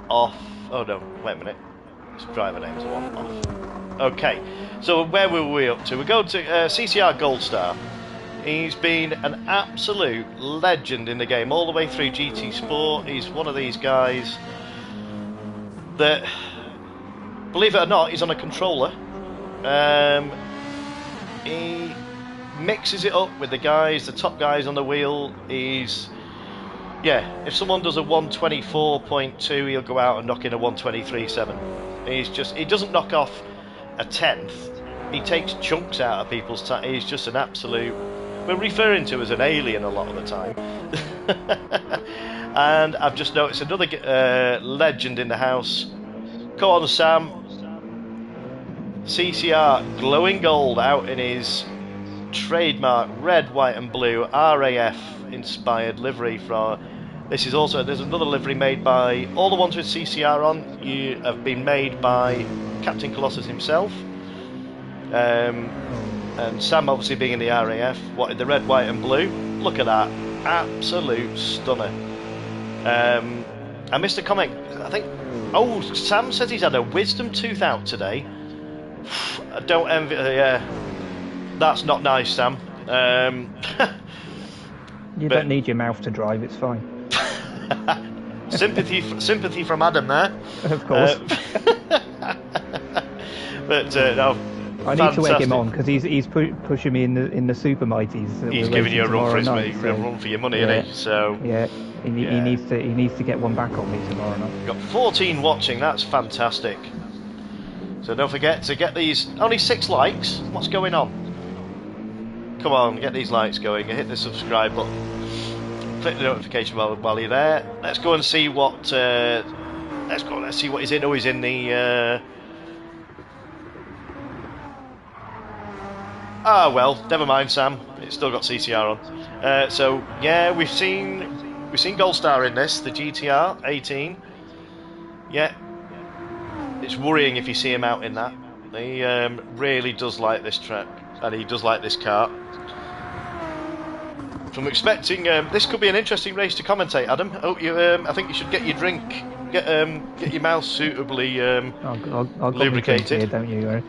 Off. Oh no, wait a minute. His driver names I want off. Okay, so where were we up to? We go to CCR Gold Star. He's been an absolute legend in the game all the way through GT Sport. He's one of these guys that, believe it or not, he's on a controller. He mixes it up with the guys, the top guys on the wheel. If someone does a 124.2, he'll go out and knock in a 123.7. He doesn't knock off a tenth. He takes chunks out of people's time. He's just an absolute, we're referring to as an alien a lot of the time. And I've just noticed another legend in the house. Come on, Sam. CCR glowing gold out in his trademark red, white and blue RAF inspired livery. There's another livery made by all the ones with CCR on. You have been made by Captain Colossus himself. And Sam obviously being in the RAF, the red, white and blue. Look at that, absolute stunner. I missed a comment, I think, Sam says he's had a wisdom tooth out today. I don't envy, that's not nice, Sam. You don't need your mouth to drive, it's fine. sympathy from Adam there. Of course. But no, I need to egg him on because he's pushing me in the super mighties. He's giving you a run for your money, isn't he? So yeah, he needs to get one back on me tomorrow night. Got 14 watching. That's fantastic. So don't forget to get these. Only 6 likes. What's going on? Come on, get these likes going. Hit the subscribe button. Click the notification while you're there. Let's go and see what. Let's see what he's in. Oh, he's in the. Well, never mind, Sam. It's still got CCR on. So yeah, we've seen Gold Star in this, the GTR 18. Yeah, it's worrying if you see him out in that. He really does like this track, and he does like this car. So I'm expecting this could be an interesting race to commentate, Adam. I think you should get your drink, get your mouth suitably I'll lubricated. Here, don't you?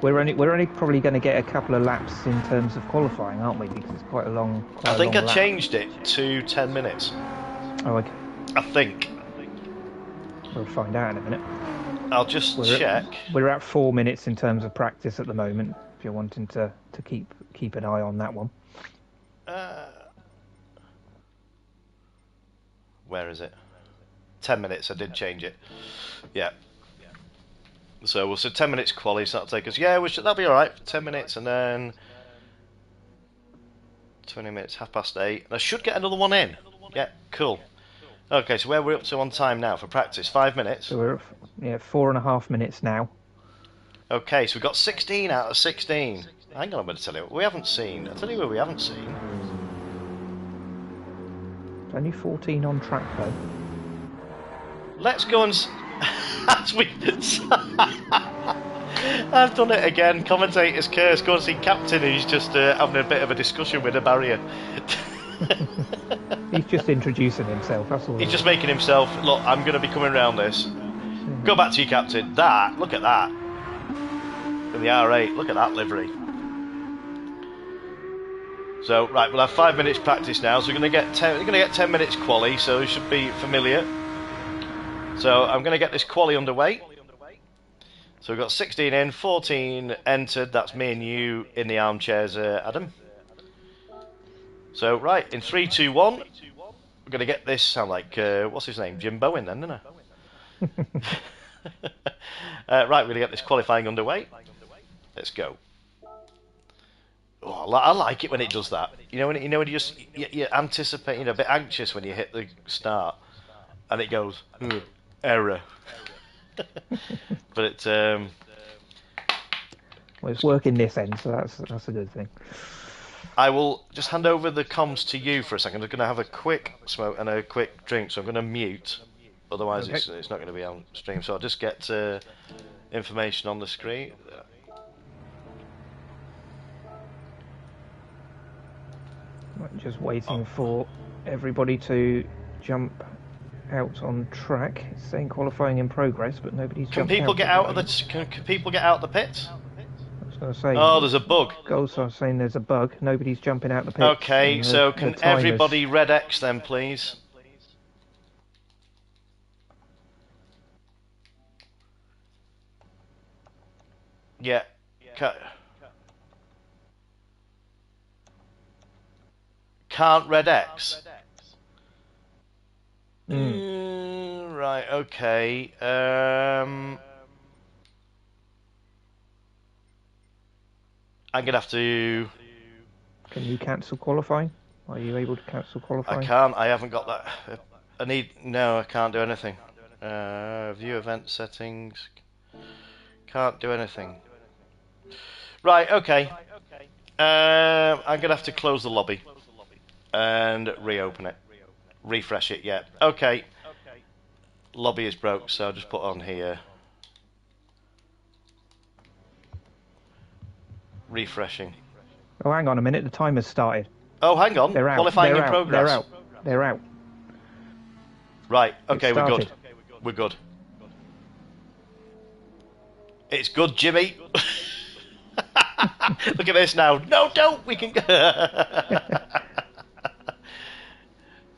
We're only probably going to get a couple of laps in terms of qualifying, aren't we? Because it's quite a long. I think I changed it to 10 minutes. Oh, okay. I think. We'll find out in a minute. I'll just check. We're at 4 minutes in terms of practice at the moment. If you're wanting to keep an eye on that one. Where is it? 10 minutes. I did change it. Yeah. So we'll say 10 minutes quali, so that'll take us. Yeah, that'll be all right. 10 minutes, and then 20 minutes, 8:30. I should get another one in. Yeah, cool. Okay, so where we're up to on time now for practice? 5 minutes. So we're at 4.5 minutes now. Okay, so we've got 16 out of 16. Hang on, I'm going to tell you what we haven't seen. I'll tell you what we haven't seen. It's only 14 on track though. Let's go and. I've done it again. Commentator's curse. Go and see Captain, who's just having a bit of a discussion with a barrier. He's just introducing himself. That's all. He's just making himself. Look, I'm going to be coming around this. Go back to you, Captain. Look at that. In the R8, look at that livery. So right, we'll have 5 minutes practice now. So we're going to get 10 minutes quali. So it should be familiar. So I'm going to get this quali underway. So we've got 16 in, 14 entered. That's me and you in the armchairs, Adam. So right, in 3, 2, 1, we're going to get this. Sound like what's his name? Jim Bowen, then, didn't I? Right, we're going to get this qualifying underway. Let's go. Oh, I like it when it does that. You know when you anticipate, a bit anxious when you hit the start, and it goes. Error. But well, it's working this end, so that's a good thing. I will just hand over the comms to you for a second. I'm going to have a quick smoke and a quick drink, so I'm going to mute. Otherwise, okay. It's not going to be on stream. So I'll just get information on the screen. Just waiting for everybody to jump out on track. It's saying qualifying in progress, but nobody's Can jumped people out get at out of moment. can people get out the pits? I was going to say, Oh, there's a bug. Goals are saying there's a bug. Nobody's jumping out the pits. Okay, and so the can timers. everybody red X then, please? Yeah. Can't red X? Right, okay. I'm going to have to... Can you cancel qualifying? Are you able to cancel qualifying? I can't, I haven't got that. No, I can't do anything. View event settings. Can't do anything. Right, okay. I'm going to have to close the lobby and reopen it. Refresh it, yeah. Okay. Lobby is broke, so I'll just put on here. Refreshing. Oh, hang on a minute. The timer's started. Oh, hang on. They're out. Qualifying in progress. They're out. Right, okay, we're good. Started. We're good. It's good, Jimmy. Look at this now. No, don't. We can.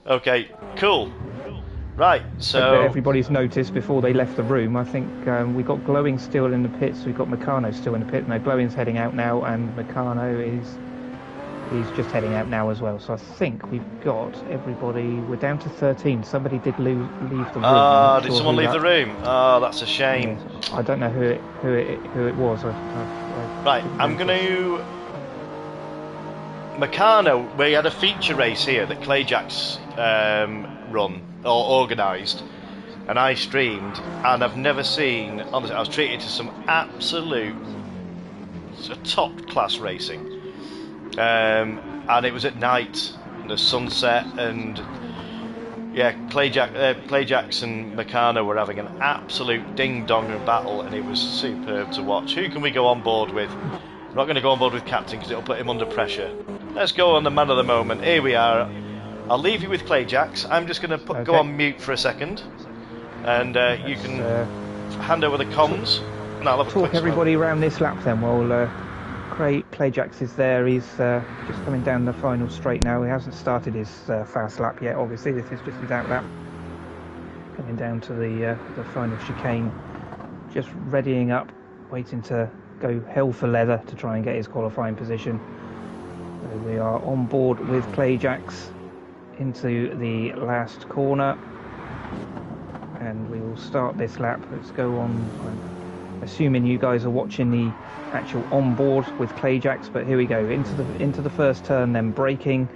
Okay, cool. Right, so everybody's noticed before they left the room. I think we got Glowing still in the pits. We've got Meccano still in the pit. No, Glowing's heading out now, and Meccano is just heading out now as well. So I think we've got everybody. We're down to 13. Somebody did leave the room. Ah, did someone leave the room? Oh, that's a shame. Yeah, I don't know who it was. Right, I'm going to... Meccano, we had a feature race here that Clayjack's run, or organised, and I streamed, and I've never seen... Honestly, I was treated to some absolute top-class racing. And it was at night, the sunset, and yeah, Clayjacks and Meccano were having an absolute ding-dong battle, and it was superb to watch. Who can we go on board with? I'm not going to go on board with Captain because it'll put him under pressure. Let's go on the man of the moment. Here we are. I'll leave you with Clayjacks. I'm just going to go on mute for a second, and you can hand over the comms, and I'll have a quick everybody around this lap then. While Clayjacks is there. He's just coming down the final straight now. He hasn't started his fast lap yet. Obviously, this is just his out lap. Coming down to the final chicane, just readying up, waiting to go hell for leather to try and get his qualifying position. So we are on board with Clayjacks into the last corner, and we will start this lap. Let's go on. I'm assuming you guys are watching the actual onboard with Clayjacks, but here we go into the first turn, then braking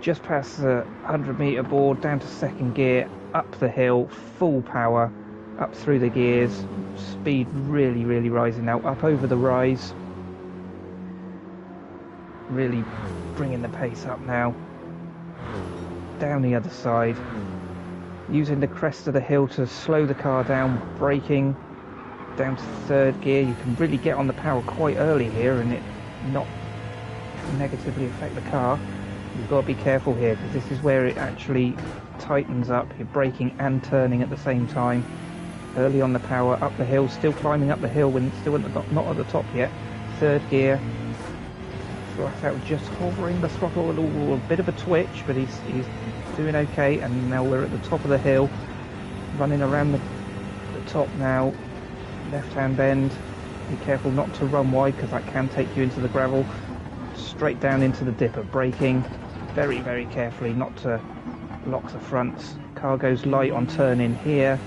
just past the 100-meter board, down to second gear, up the hill, full power, up through the gears, speed really rising now, up over the rise, really bringing the pace up now, down the other side, using the crest of the hill to slow the car down, braking down to third gear. You can really get on the power quite early here and it not negatively affect the car. You've got to be careful here because this is where it actually tightens up. You're braking and turning at the same time. Early on the power, up the hill, still climbing up the hill when it's still not at the top yet. Third gear, flat out just hovering the throttle, a bit of a twitch, but he's doing okay. And now we're at the top of the hill, running around the top now. Left hand bend, be careful not to run wide because that can take you into the gravel. Straight down into the dipper, braking very carefully not to lock the fronts. Car goes light on turn in here.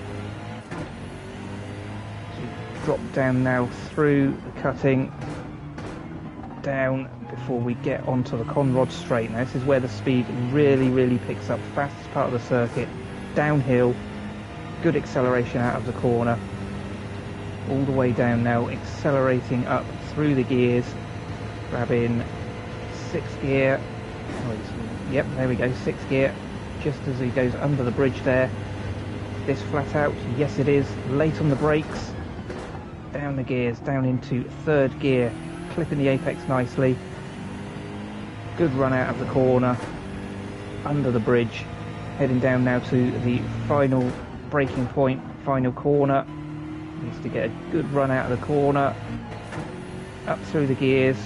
So drop down now through the cutting, down before we get onto the Conrod straight. Now this is where the speed really picks up, fastest part of the circuit, downhill, good acceleration out of the corner. All the way down now, accelerating up through the gears, grabbing sixth gear. Yep, there we go, sixth gear, just as he goes under the bridge there. This flat out, yes it is, late on the brakes, down the gears, down into third gear, clipping the apex nicely. Good run out of the corner, under the bridge, Heading down now to the final braking point, final corner. Needs to get a good run out of the corner. Up through the gears.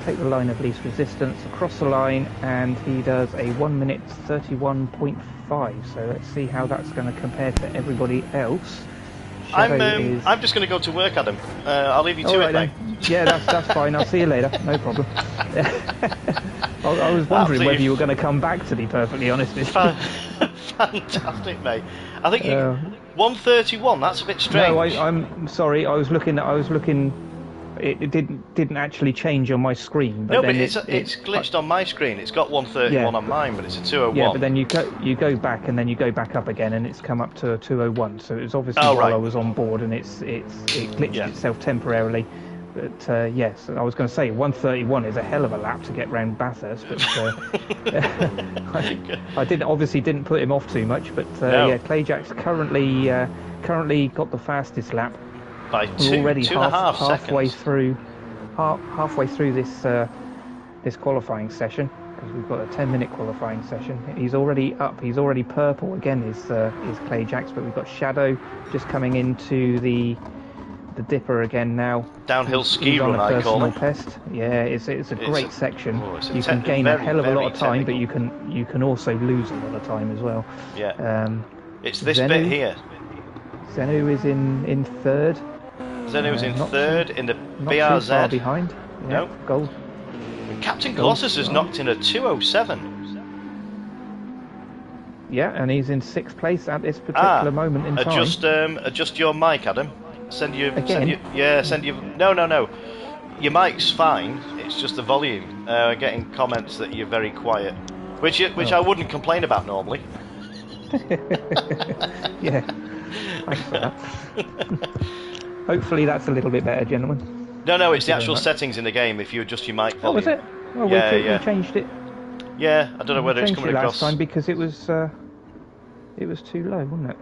Take the line of least resistance, across the line, and he does a 1 minute 31.5. So let's see how that's going to compare to everybody else. I'm just going to go to work, Adam. I'll leave you to it, mate. Yeah, that's fine. I'll see you later. No problem. I was wondering whether you were going to come back, to be perfectly honest with you. Fantastic, mate. I think 131. That's a bit strange. No, I'm sorry. I was looking. It didn't actually change on my screen. But no, then but it's glitched on my screen. It's got 131 on mine, but it's a 201. Yeah, but then you go back and then you go back up again, and it's come up to a 201. So it was obviously while I was on board, and it glitched itself temporarily. But yes, I was going to say 131 is a hell of a lap to get round Bathurst, but I didn't put him off too much. But yeah, Clayjack's currently got the fastest lap. By We're already 2.5 halfway seconds. halfway through this qualifying session, because we've got a 10-minute qualifying session. He's already up. He's already purple again. Is Clayjacks, but we've got Shadow just coming into the dipper again now. Downhill ski run, I call it. Pest. Yeah, it's a great section. You can gain a hell of a lot of time, but you can also lose a lot of time as well. Yeah. It's this bit here. Zenu is in third. Zenu is in third in the not BRZ. Too far behind. Yeah, no. Gold. Captain Colossus has knocked in a 207. Yeah, and he's in sixth place at this particular moment in time. Adjust your mic, Adam. Send you. No. Your mic's fine. It's just the volume. Getting comments that you're very quiet, which I wouldn't complain about normally. Yeah. Thanks for that. Hopefully that's a little bit better, gentlemen. No, it's the actual settings in the game. If you adjust your mic volume. Oh, was it? Oh, we changed it. Yeah, I don't know whether it's coming across. Last time because it was too low, wasn't it?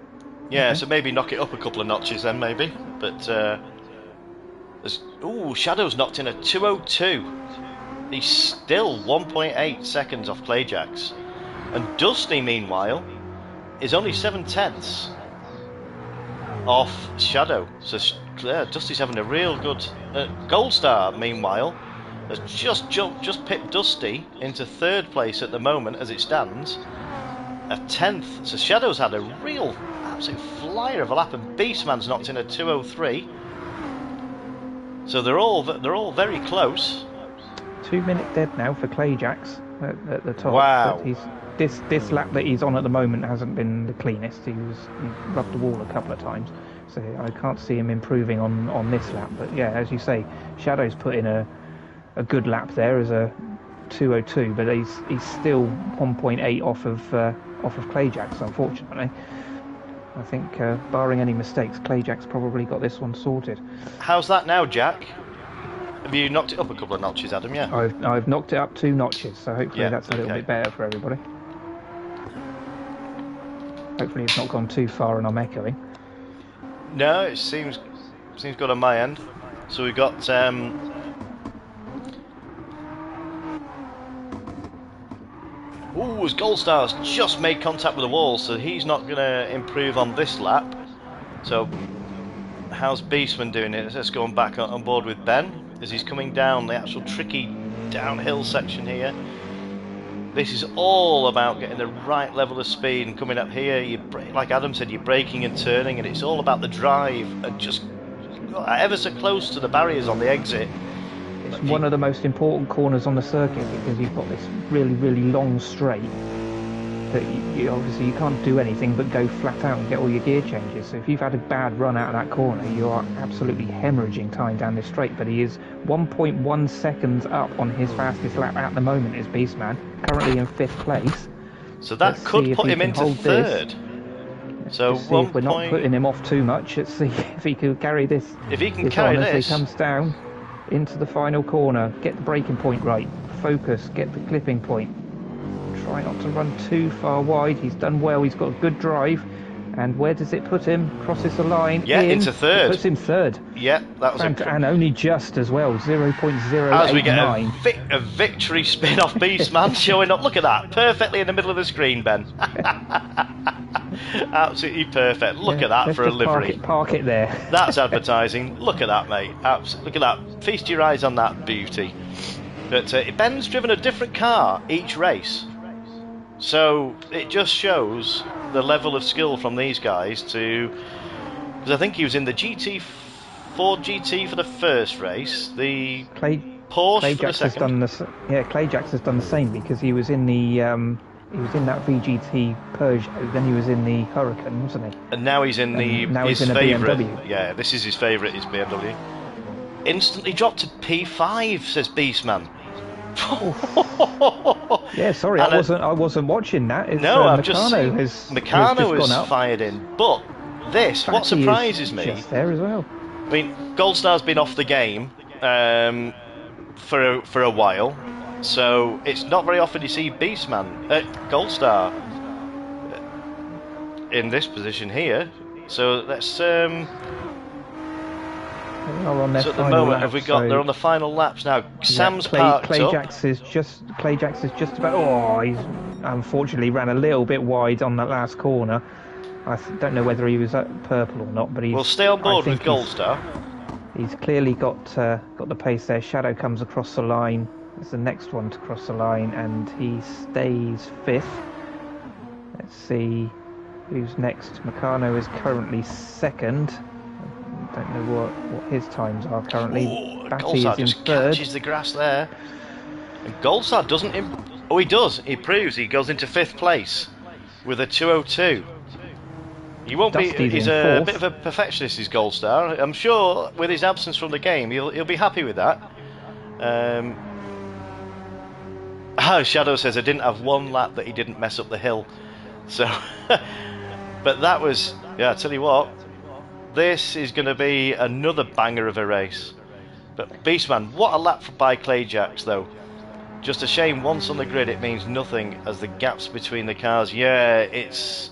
Yeah, so maybe knock it up a couple of notches then, maybe. But Shadow's knocked in a 202. He's still 1.8 seconds off Clayjacks, and Dusty, meanwhile, is only 7/10 off Shadow. So Dusty's having a real good. Gold Star, meanwhile, has just pipped Dusty into third place at the moment as it stands. A 10th. So Shadow's had a real absolute flyer of a lap, and Beastman's knocked in a 203. So they're all very close. 2 minute dead now for Clayjacks at the top. Wow. But this lap that he's on at the moment hasn't been the cleanest. He rubbed the wall a couple of times, so I can't see him improving on this lap. But yeah, as you say, Shadow's put in a good lap there as a 202, but he's still 1.8 off of Clayjacks, unfortunately. I think, barring any mistakes, Clayjacks probably got this one sorted. How's that now, Jack? Have you knocked it up a couple of notches, Adam? Yeah. I've knocked it up 2 notches, so hopefully that's a little bit better for everybody. Hopefully it's not gone too far and I'm echoing. No, it seems good on my end. So we've got as Gold Star's just made contact with the wall, so he's not going to improve on this lap. So how's Beastman doing it? Let's go back on board with Ben as he's coming down the actual tricky downhill section here. This is all about getting the right level of speed and coming up here. Like Adam said, you're braking and turning, and it's all about the drive and just ever so close to the barriers on the exit. It's one of the most important corners on the circuit because you've got this really, really long straight that you obviously you can't do anything but go flat out and get all your gear changes. So if you've had a bad run out of that corner, you are absolutely hemorrhaging time down this straight. But he is 1.1 seconds up on his fastest lap at the moment, is Beastman, currently in 5th place. So that could put him into third. So let's see if we're not putting him off too much. Let's see if he can carry this. If he can carry this, as he comes down into the final corner, get the braking point right, focus, get the clipping point. Try not to run too far wide. He's done well. He's got a good drive, And where does it put him? Crosses the line. Yeah, in. into third. It puts him third. Yeah, that was And only just as well, 0.089. As we get a victory spin off Beastman showing up. Look at that, perfectly in the middle of the screen, Ben. Absolutely perfect. Look at that for a livery. Park it there. That's advertising. Look at that, mate. Look at that. Feast your eyes on that beauty. But Ben's driven a different car each race. So it just shows the level of skill from these guys to... Because I think he was in the GT, Ford GT for the first race, the Porsche for the second. Clayjax has done the same because he was in the he was in that VGT Peugeot, then he was in the Huracan, wasn't he? And now he's in his favourite. BMW. Yeah, this is his favourite, his BMW. Instantly dropped to P5, says Beastman. Yeah, sorry, I wasn't watching that. I've just seen Meccano has fired in, but what surprises me just there as well. I mean, Goldstar's been off the game for a while, so it's not very often you see Beastman Goldstar in this position here. So let's so at the moment, have we got? They're on the final laps now. Sam's parked Clayjax is just about. Oh, he's unfortunately ran a little bit wide on that last corner. I don't know whether he was at purple or not, but we'll stay on board with Goldstar. He's clearly got the pace there. Shadow comes across the line. It's the next one to cross the line, and he stays fifth. Let's see who's next. Meccano is currently second. Don't know what his times are currently. Goldstar just catches the grass there. And Goldstar doesn't... he does. He proves he goes into fifth place with a 2:02. He won't be... He's a bit of a perfectionist, is Goldstar. I'm sure with his absence from the game, he'll be happy with that. Shadow says I didn't have one lap that he didn't mess up the hill. So... but that was... Yeah, I tell you what... This is going to be another banger of a race. But Beastman, what a lap by Clayjax though. Just a shame once on the grid it means nothing as the gaps between the cars. Yeah, it's...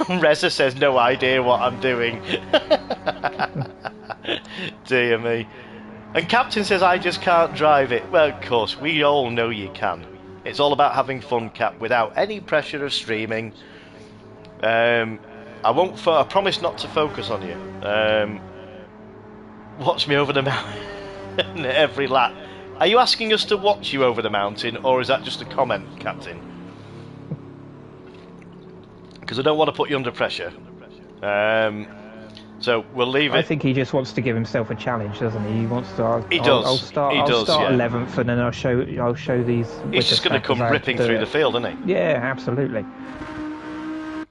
Reza says no idea what I'm doing. Dear me. And Captain says I just can't drive it. Well, of course, we all know you can. It's all about having fun, Cap, without any pressure of streaming. I promise not to focus on you. Watch me over the mountain every lap. Are you asking us to watch you over the mountain, or is that just a comment, Captain? Because I don't want to put you under pressure. So we'll leave it. I think he just wants to give himself a challenge, doesn't he? He wants to. He does. I'll start 11th, and then I'll show these. He's just going to come ripping through the field, isn't he? Yeah, absolutely.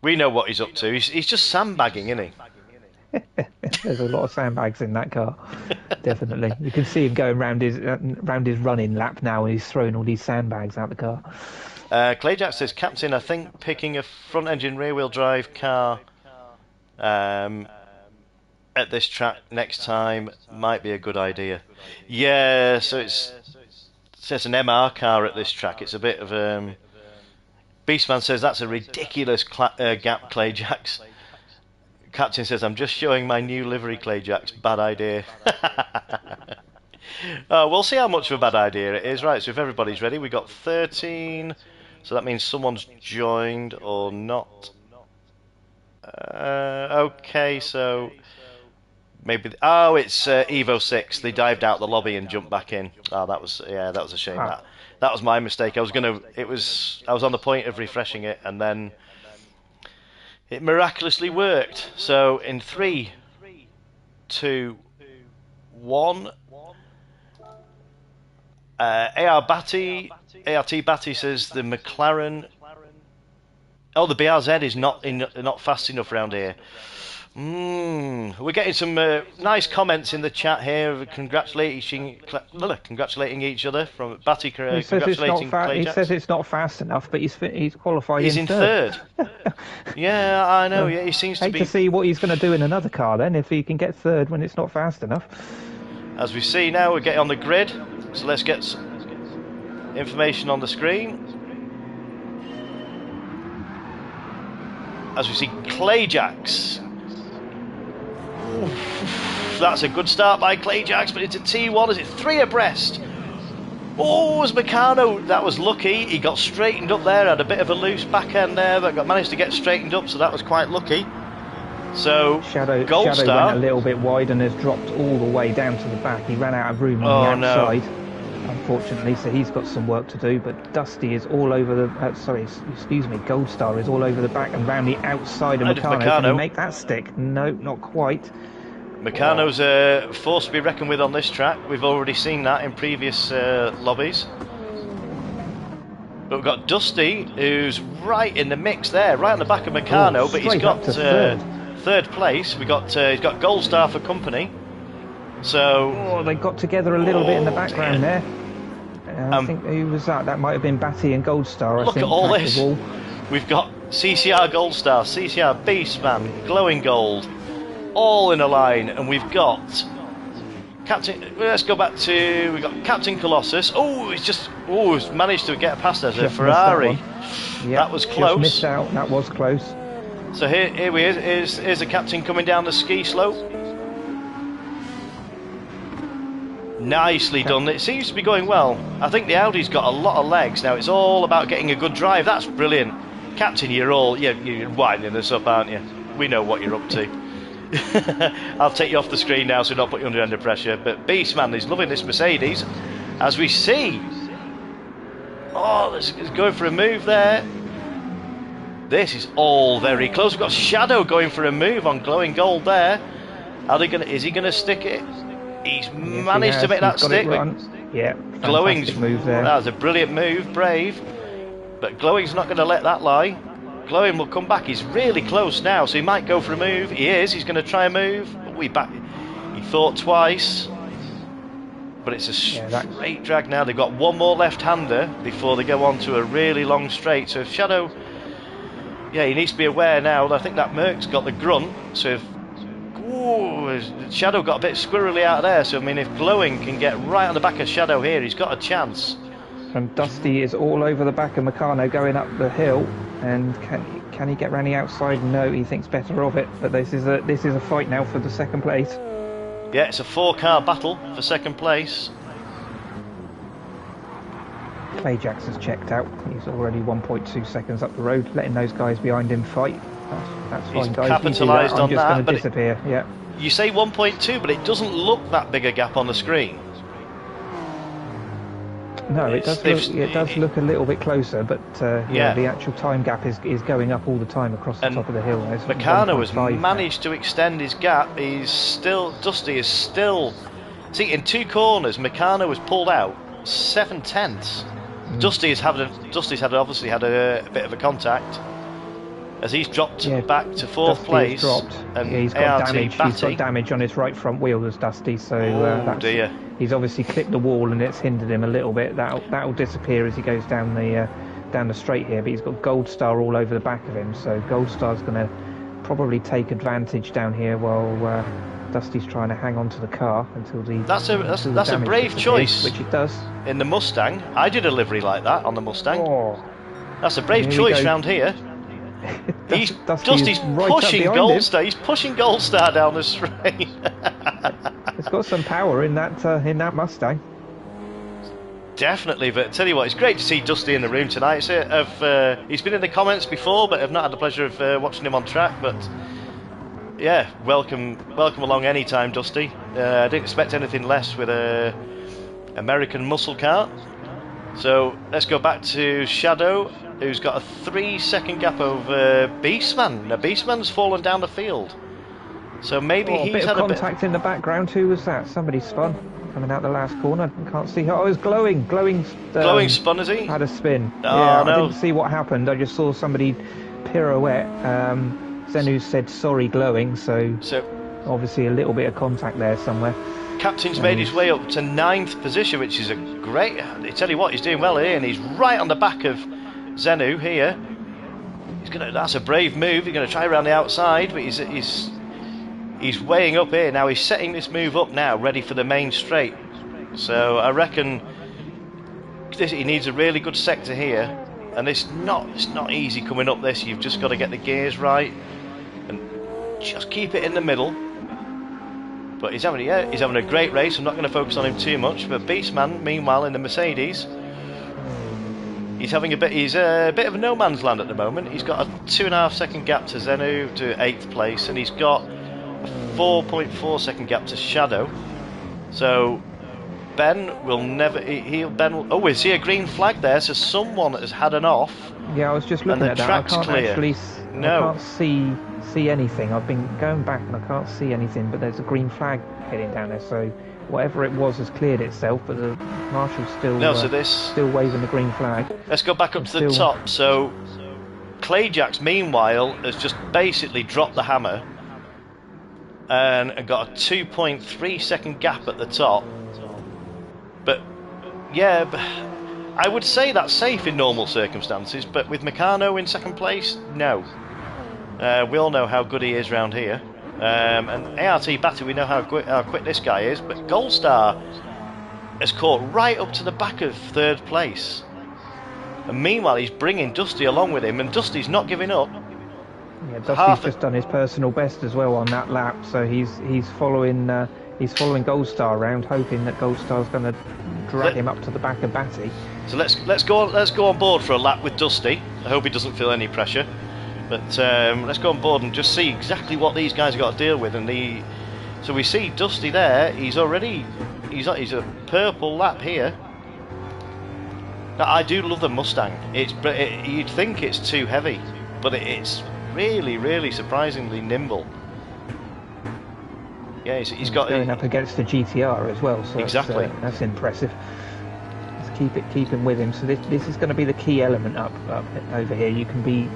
We know what he's up to. He's just sandbagging, isn't he? There's a lot of sandbags in that car. Definitely. You can see him going round his running lap now, and he's throwing all these sandbags out the car. Clayjack says, Captain, I think picking a front-engine rear-wheel drive car at this track next time might be a good idea. Yeah, so it's an MR car at this track. It's a bit of... Beastman says that's a ridiculous gap, Clayjax. Captain says I'm just showing my new livery, Clayjax. Bad idea. We'll see how much of a bad idea it is. Right, so if everybody's ready, we've got 13. So that means someone's joined or not. Okay, so maybe... it's Evo 6. They dived out the lobby and jumped back in. That was a shame. That was my mistake. I was on the point of refreshing it, and then it miraculously worked. So in 3, 2, 1, ART Batty says the McLaren. Oh, the BRZ is not fast enough around here. We're getting some nice comments in the chat here, congratulating each other from Batty. Congratulating Clayjax. He says it's not fast enough, but he's qualified. He's in third. Yeah, I know. Yeah, he seems to be. Hate to see what he's going to do in another car then if he can get third when it's not fast enough. As we see now, we're getting on the grid. So let's get some information on the screen. as we see Clayjacks. That's a good start by Clayjacks, but it's a T1. Is it 3 abreast? Oh, it was Meccano. That was lucky. He got straightened up there, had a bit of a loose back end there, but managed to get straightened up, so that was quite lucky. So, Shadow Gold Star went a little bit wide and has dropped all the way down to the back. He ran out of room on the outside, unfortunately, so he's got some work to do. But Dusty is all over the... Gold Star is all over the back and round the outside of Meccano. Can he make that stick? No, not quite. Meccano's a force to be reckoned with on this track. We've already seen that in previous lobbies. But we've got Dusty, who's right in the mix there, right on the back of Meccano, but he's got third place. He's got Gold Star for company. So they got together a little bit in the background there. I think who was that? That might have been Batty and Gold Star. Look at all this. We've got CCR Gold Star, CCR Beastman, Glowing Gold, all in a line, and we've got Captain. Let's go back to. We've got Captain Colossus. Oh, he's managed to get past us. A Ferrari. That was close. Just missed out. That was close. So here he is. Here's the captain coming down the ski slope. Nicely done. It seems to be going well. I think the Audi's got a lot of legs now. It's all about getting a good drive. That's brilliant, Captain. You're winding us up, aren't you? We know what you're up to. I'll take you off the screen now so not put you under pressure. But Beastman is loving this Mercedes, as we see. Oh, it's going for a move there. This is all very close. We've got Shadow going for a move on Glowing Gold there. Is he gonna stick it? He's managed to make that stick. Yeah, Glowing's move there. That was a brilliant move, brave. But Glowing's not going to let that lie. Glowing will come back. He's really close now, so he might go for a move. He is. He's going to try a move. He thought twice, but it's a straight drag now. They've got one more left-hander before they go on to a really long straight. So if Shadow, he needs to be aware now. I think that Merc's got the grunt. So if Shadow got a bit squirrely out there, so I mean if Glowing can get right on the back of Shadow here, he's got a chance. And Dusty is all over the back of Meccano going up the hill, and can he get round the outside? No, he thinks better of it, but this is a fight now for the second place. Yeah, it's a 4-car battle for second place. Clay Jackson's checked out. He's already 1.2 seconds up the road, letting those guys behind him fight. That's fine, He's guys. capitalised on that. I'm just going to disappear. Yeah. You say 1.2, but it doesn't look that big a gap on the screen. No, it does look a little bit closer, but the actual time gap is going up all the time across the top of the hill. Meccano has managed to extend his gap. Dusty is still. See, in 2 corners, Meccano was pulled out 7/10. Dusty's obviously had a bit of a contact, as he's dropped back to 4th place. And he's got damage. He's got damage on his right front wheel, as Dusty. So he's obviously clipped the wall, and it's hindered him a little bit. That'll disappear as he goes down the straight here. But he's got Gold Star all over the back of him. So Gold Star's going to probably take advantage down here while Dusty's trying to hang on to the car until the. That's a brave choice, which it does. In the Mustang, I did a livery like that on the Mustang. That's a brave choice round here. Dusty's pushing Gold Star. He's pushing Gold Star down the straight. It's got some power in that Mustang. Definitely, but tell you what, it's great to see Dusty in the room tonight. He's been in the comments before, but I've not had the pleasure of watching him on track. But yeah, welcome along anytime, Dusty. I didn't expect anything less with a American muscle car. So let's go back to Shadow, who's got a 3-second gap over Beastman. Now Beastman's fallen down the field, so maybe he's had a bit of contact in the background. Who was that? Somebody spun coming out the last corner. I can't see. Oh, it was Glowing. Glowing spun, is he? Had a spin. Oh, no. I didn't see what happened. I just saw somebody pirouette. Zenu said sorry, Glowing. So obviously a little bit of contact there somewhere. Captain's made his way up to 9th position, which is a great. I tell you what, he's doing well here, and he's right on the back of Zenu here. That's a brave move. He's going to try around the outside, but he's weighing up here now. He's setting this move up now, ready for the main straight. So I reckon he needs a really good sector here, and it's not easy coming up this. You've just got to get the gears right and just keep it in the middle. But he's having a great race. I'm not going to focus on him too much. But Beastman, meanwhile, in the Mercedes, he's a bit of a no man's land at the moment. He's got a 2.5 second gap to Zenu to 8th place, and he's got a 4.4 second gap to Shadow. So Ben will never. Oh, we see a green flag there. So someone has had an off. Yeah, I was just looking and at the that. track's I can't clear. actually. No. I can't see anything. I've been going back and I can't see anything. But there's a green flag heading down there. So whatever it was has cleared itself. But the marshal's still still waving the green flag. Let's go back up to the top. So Clayjax, meanwhile, has just basically dropped the hammer and got a 2.3 second gap at the top. But yeah, I would say that's safe in normal circumstances, but with Meccano in second place, no. We all know how good he is round here. And ART Batty, we know how quick this guy is, but Goldstar has caught right up to the back of 3rd place. And meanwhile, he's bringing Dusty along with him, and Dusty's not giving up. Yeah, Dusty's just done his personal best as well on that lap, so he's following Goldstar around, hoping that Goldstar's going to drag him up to the back of Batty. So let's go on board for a lap with Dusty. I hope he doesn't feel any pressure, but let's go on board and just see exactly what these guys have got to deal with. And so we see Dusty there. He's a purple lap here. Now, I do love the Mustang. You'd think it's too heavy, but it's really surprisingly nimble. Yeah, he's got going up against the GTR as well, so exactly. That's impressive. Let's keep him with him. So this is going to be the key element up over here. You can be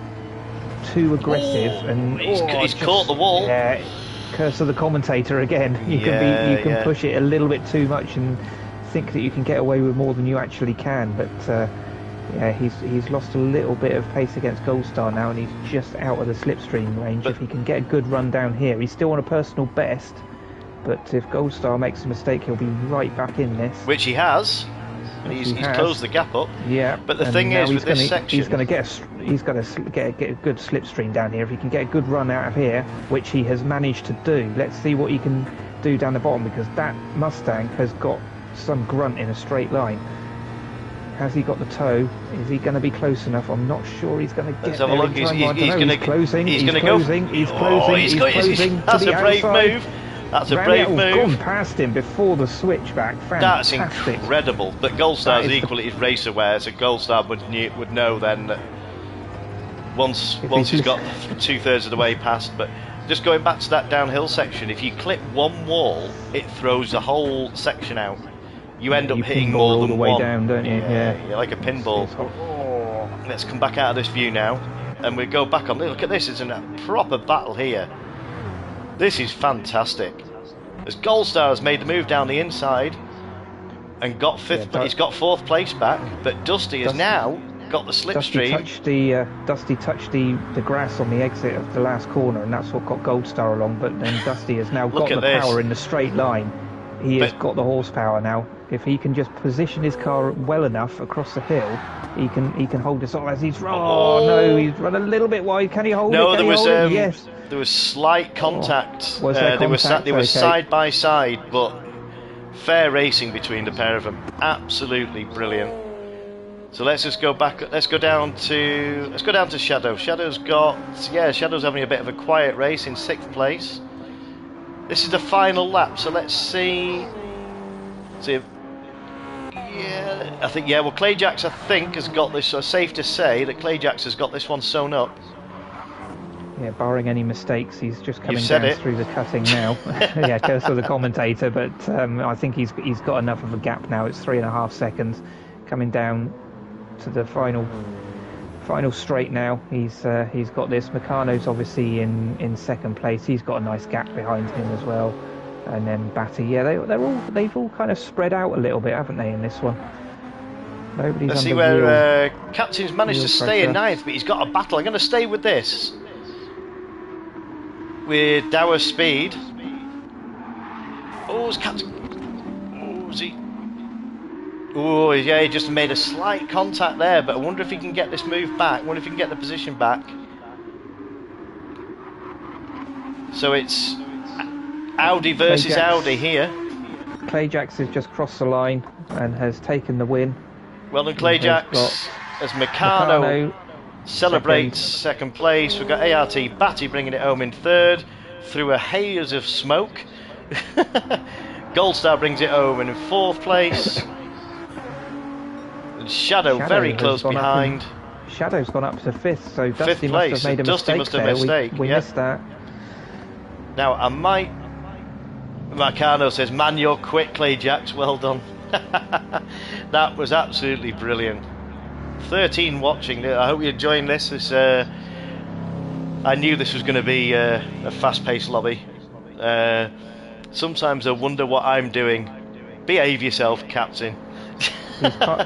too aggressive and he's caught the wall. Yeah, curse of the commentator again. You can push it a little bit too much and think that you can get away with more than you actually can, but yeah, he's lost a little bit of pace against Goldstar now, and he's just out of the slipstream range. If he can get a good run down here, he's still on a personal best, but if Goldstar makes a mistake, he'll be right back in this. Which he has. He's closed the gap up. Yeah. But the thing is, with this section, he's going to get a good slipstream down here. If he can get a good run out of here, which he has managed to do, let's see what he can do down the bottom, because that Mustang has got some grunt in a straight line. Has he got the toe? Is he going to be close enough? I'm not sure he's going to get there. Let's have a look. He's closing. He's closing. That's a brave move. That's a brave move. Gone past him before the switchback. Fantastic. That's incredible. But Goldstar's equally is race aware, so Goldstar would know then that once he's got 2/3 of the way past. But just going back to that downhill section, if you clip one wall, it throws the whole section out. You end up hitting more than all the way one. Down, don't you? Yeah. You're like a pinball. Let's come back out of this view now, and we go back on. Look at this! It's a proper battle here. This is fantastic. As Goldstar has made the move down the inside and got he's got 4th place back, but Dusty has now got the slipstream. Dusty touched the grass on the exit of the last corner, and that's what got Goldstar along. But then Dusty has now got the power in the straight line. He has got the horsepower now. If he can just position his car well enough across the hill, he can hold this off as he's run. Oh no, he's run a little bit wide. Can he hold it? No, Yes. There was slight contact. Was there contact? They were side by side, but fair racing between the pair of them. Absolutely brilliant. So let's just go back. Let's go down to Shadow. Shadow's having a bit of a quiet race in 6th place. This is the final lap, so let's see. Yeah, I think well, Clayjax has got this. Safe to say that Clayjax has got this one sewn up. Yeah, barring any mistakes, he's just coming down through the cutting now. Yeah, curse of the commentator, but I think he's got enough of a gap now. It's 3.5 seconds coming down to the final straight now. He's got this. Meccano's obviously in 2nd place. He's got a nice gap behind him as well. And then Batty, yeah, they've all kind of spread out a little bit, haven't they, in this one? Nobody's Let's see where Captain's managed to stay in 9th, but he's got a battle. I'm going to stay with this. With Dower Speed. Oh, is Captain... Oh, is he... Oh, yeah, he just made a slight contact there, but I wonder if he can get this move back. I wonder if he can get the position back. So it's Audi versus Audi here. Clayjax has just crossed the line and has taken the win. Well done, Clayjax. As Meccano celebrates second place. We've got ART Batty bringing it home in third through a haze of smoke. Goldstar brings it home in fourth place. And Shadow very close behind. Shadow's gone up to fifth, so Dusty must have made a Dusty mistake must have there. mistake. We missed that. Now I might. Meccano says, "Man, you're quick, Clayjax. Well done." That was absolutely brilliant. 13 watching. I hope you're enjoying this. I knew this was going to be a fast-paced lobby. Sometimes I wonder what I'm doing. Behave yourself, Captain.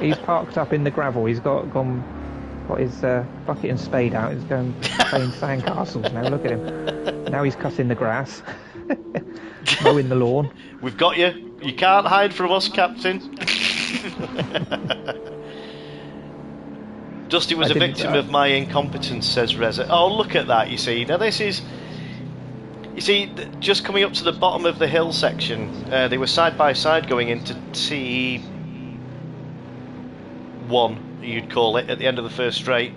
He's parked up in the gravel. He's got his bucket and spade out. He's going playing sandcastles now. Look at him. Now he's cutting the grass, mowing the lawn. We've got you. You can't hide from us, Captain. Dusty was a victim of my incompetence, says Reza. Oh, look at that, you see. Now this is... You see, just coming up to the bottom of the hill section, they were side by side going into T1, you'd call it, at the end of the first straight.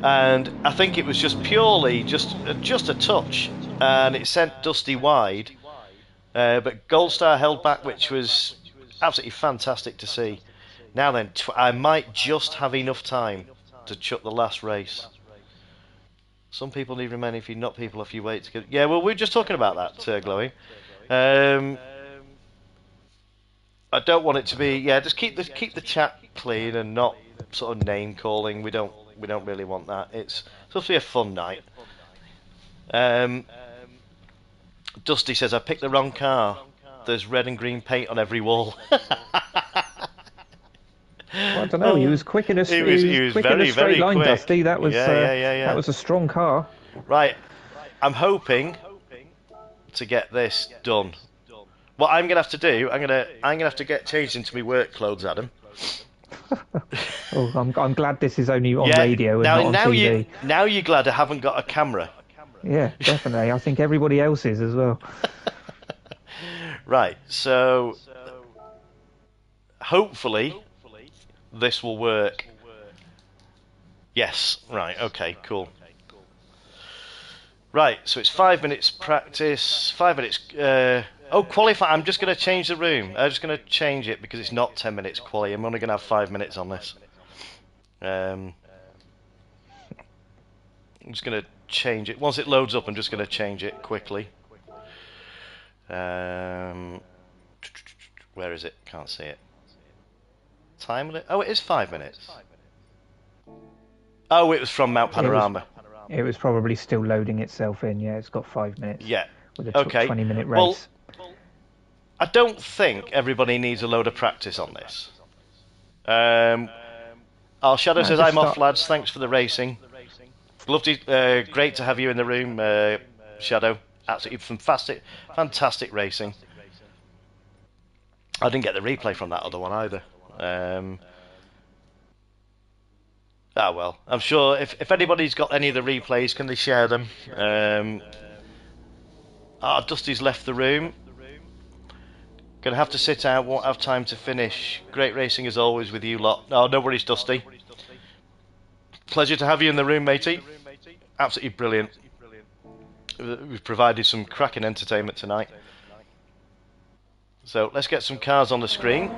And I think it was just purely just a touch, and it sent Dusty wide. But Goldstar held back, which was absolutely fantastic to see. Now then, I might just have enough time to chuck the last race. Some people need remaining if you knock people off your weight to get... Yeah, well, we're just talking about that, Glowing. I don't want it to be... Yeah, just keep the chat clean and not sort of name calling. We don't really want that. It's supposed to be a fun night. Dusty says, I picked the wrong car. There's red and green paint on every wall. Well, I don't know. He was quick in a straight line, quick. Dusty. That was that was a strong car. Right, I'm hoping to get this done. What I'm gonna have to do, I'm gonna have to get changed into my work clothes, Adam. Oh, I'm glad this is only on radio and not on TV. Now you're glad I haven't got a camera. Yeah, definitely. I think everybody else is as well. Right, so hopefully this will work. Yes, right, okay, cool. Right, so it's 5 minutes practice, 5 minutes... qualify, I'm just going to change the room. I'm just going to change it because it's not 10 minutes quali. I'm only going to have 5 minutes on this. I'm just going to change it. Once it loads up, I'm just going to change it quickly. Where is it? Can't see it. Time limit? Oh, it is 5 minutes. Oh, it was from Mount Panorama. It was probably still loading itself in. Yeah, it's got 5 minutes. Yeah. With a 20-minute race. Well, I don't think everybody needs a load of practice on this. Our Shadow says, I'm off, lads. Thanks for the racing. Lovely, great to have you in the room, Shadow. Absolutely fantastic racing. I didn't get the replay from that other one either. Well, I'm sure if anybody's got any of the replays, can they share them? Dusty's left the room. Gonna have to sit out, won't have time to finish. Great racing as always with you lot. Oh, no worries, Dusty. Pleasure to have you in the room, matey. Absolutely brilliant. We've provided some cracking entertainment tonight. So let's get some cars on the screen.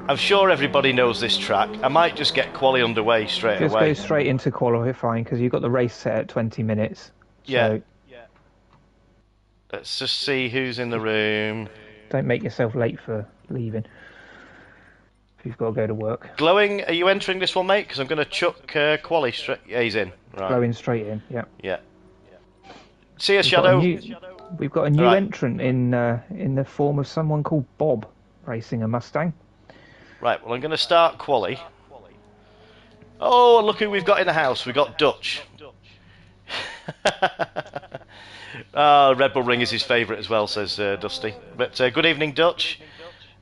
I'm sure everybody knows this track. I might just get quali underway straight away. Just go straight into qualifying because you've got the race set at 20 minutes. Yeah. Let's just see who's in the room. Don't make yourself late for leaving. If you've got to go to work. Glowing, are you entering this one, mate? Because I'm going to chuck quali straight. Yeah, he's in. Right. Glowing straight in. Yeah. Yeah. See you, Shadow. We've got a new entrant in the form of someone called Bob racing a Mustang. Right. Well, I'm going to start quali. Oh, look who we've got in the house. We've got Dutch. Red Bull Ring is his favourite as well, says Dusty. But good evening, Dutch.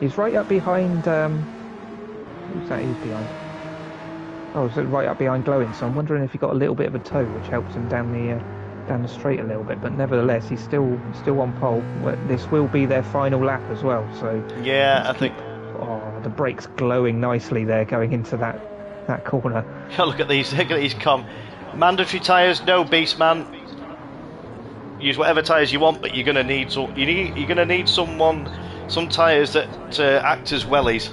He's right up behind. Who's that? He's behind. Oh, so right up behind Glowing. So I'm wondering if he got a little bit of a toe, which helps him down the straight a little bit. But nevertheless, he's still on pole. This will be their final lap as well. So yeah, I think. Oh, the brake's glowing nicely there, going into that corner. Look at these. Look at these. Mandatory tyres, no beast man. Use whatever tyres you want, but you're gonna need some tyres that act as wellies.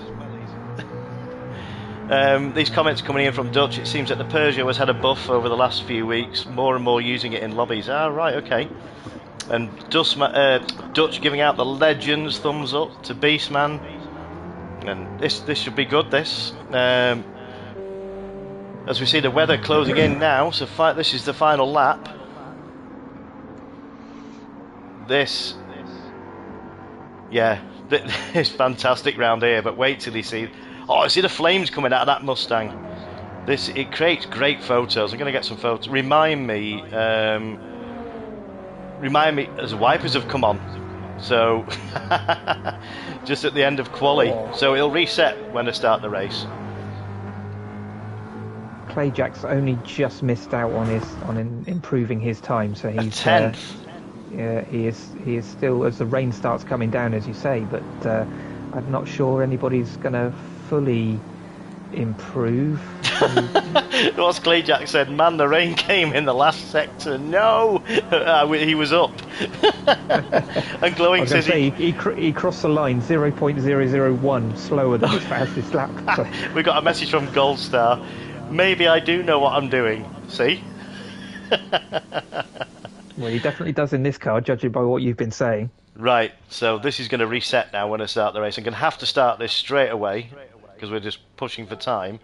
These comments coming in from Dutch. It seems that the Peugeot has had a buff over the last few weeks, more and more using it in lobbies. Ah, right, okay. And Dutch giving out the legends thumbs up to Beastman, and this should be good. This, as we see the weather closing in now, so this is the final lap. This, yeah, it's fantastic round here. But wait till you see. Oh, I see the flames coming out of that Mustang. It creates great photos. I'm going to get some photos. Remind me as the wipers have come on. So just at the end of quali. So it'll reset when I start the race. Clayjack's only just missed out on improving his time, so he's 10th. Yeah, he is still, as the rain starts coming down, as you say. But I'm not sure anybody's going to fully improve. What's Clayjack said? Man, the rain came in the last sector. No, he was up. And Glowing says he crossed the line 0.001 slower than his fastest lap. So. We got a message from Goldstar. Maybe I do know what I'm doing. See? Well, he definitely does in this car, judging by what you've been saying. Right, so this is going to reset now when I start the race. I'm going to have to start this straight away because we're just pushing for time.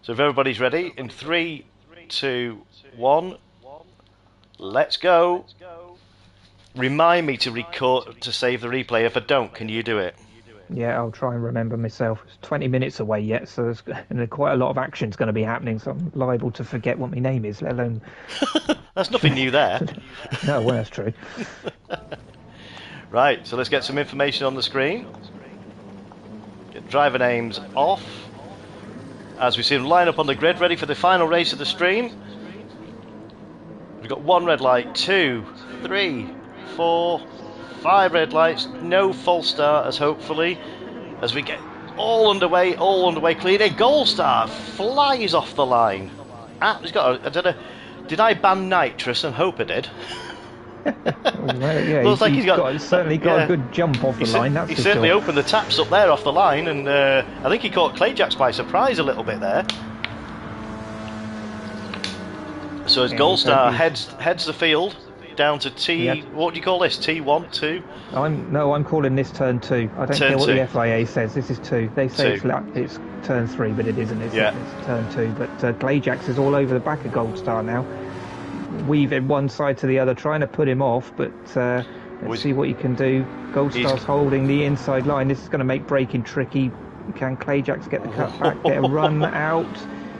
So if everybody's ready, in 3, 2, 1, let's go. Remind me to save the replay. If I don't, can you do it? Yeah, I'll try and remember myself. It's 20 minutes away yet, so there's quite a lot of action's going to be happening, so I'm liable to forget what my name is, let alone... That's nothing new there. No, well, that's true. Right, so let's get some information on the screen. Get driver names off. As we see them line up on the grid, ready for the final race of the stream. We've got 1 red light, 2, 3, 4, 5 red lights, no false starters hopefully, as we get all underway clean. A Gold Star flies off the line. He's got I don't know, did I ban nitrous? And hope I did. Well, yeah, looks like he's certainly got a good jump off the line. That's he for certainly sure. opened the taps up there off the line, and I think he caught Clayjacks by surprise a little bit there. So as Gold Star heads the field down to T. Yep. What do you call this? T1, 2? I'm calling this turn 2. I don't care what the FIA says. This is 2. They say it's turn 3, but it isn't. It's turn 2. But Clayjacks is all over the back of Gold Star now, weaving one side to the other, trying to put him off. But let's see what he can do. Gold Star's holding the inside line. This is going to make braking tricky. Can Clayjacks get the cut back? Get a run out?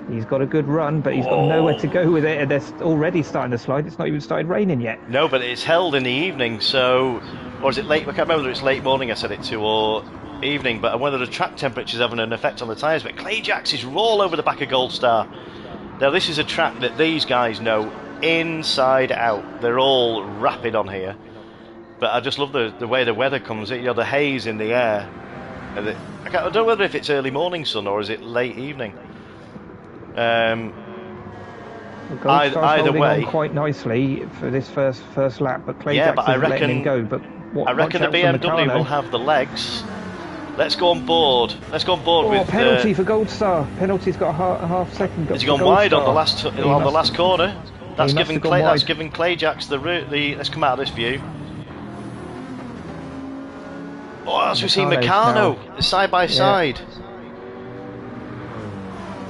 He's got a good run, but he's got nowhere to go with it, and they're already starting to slide. It's not even started raining yet. No, but it's held in the evening, so... Or is it late? I can't remember whether it's late morning I said it to, or evening, but whether the track temperature's having an effect on the tyres. But Clayjacks is all over the back of Gold Star. Now, this is a track that these guys know inside out. They're all rapid on here. But I just love the way the weather comes. You know, the haze in the air. And I don't know whether if it's early morning sun or is it late evening. Either way, on quite nicely for this first lap, but Clayjacks but I reckon, letting him go. But I reckon the BMW will have the legs. Let's go on board. With penalty for Gold Star. Penalty's got a half second. Has he gone wide on the last corner? That's giving Clayjacks the route. Let's come out of this view. Oh, as we see Meccano side by side.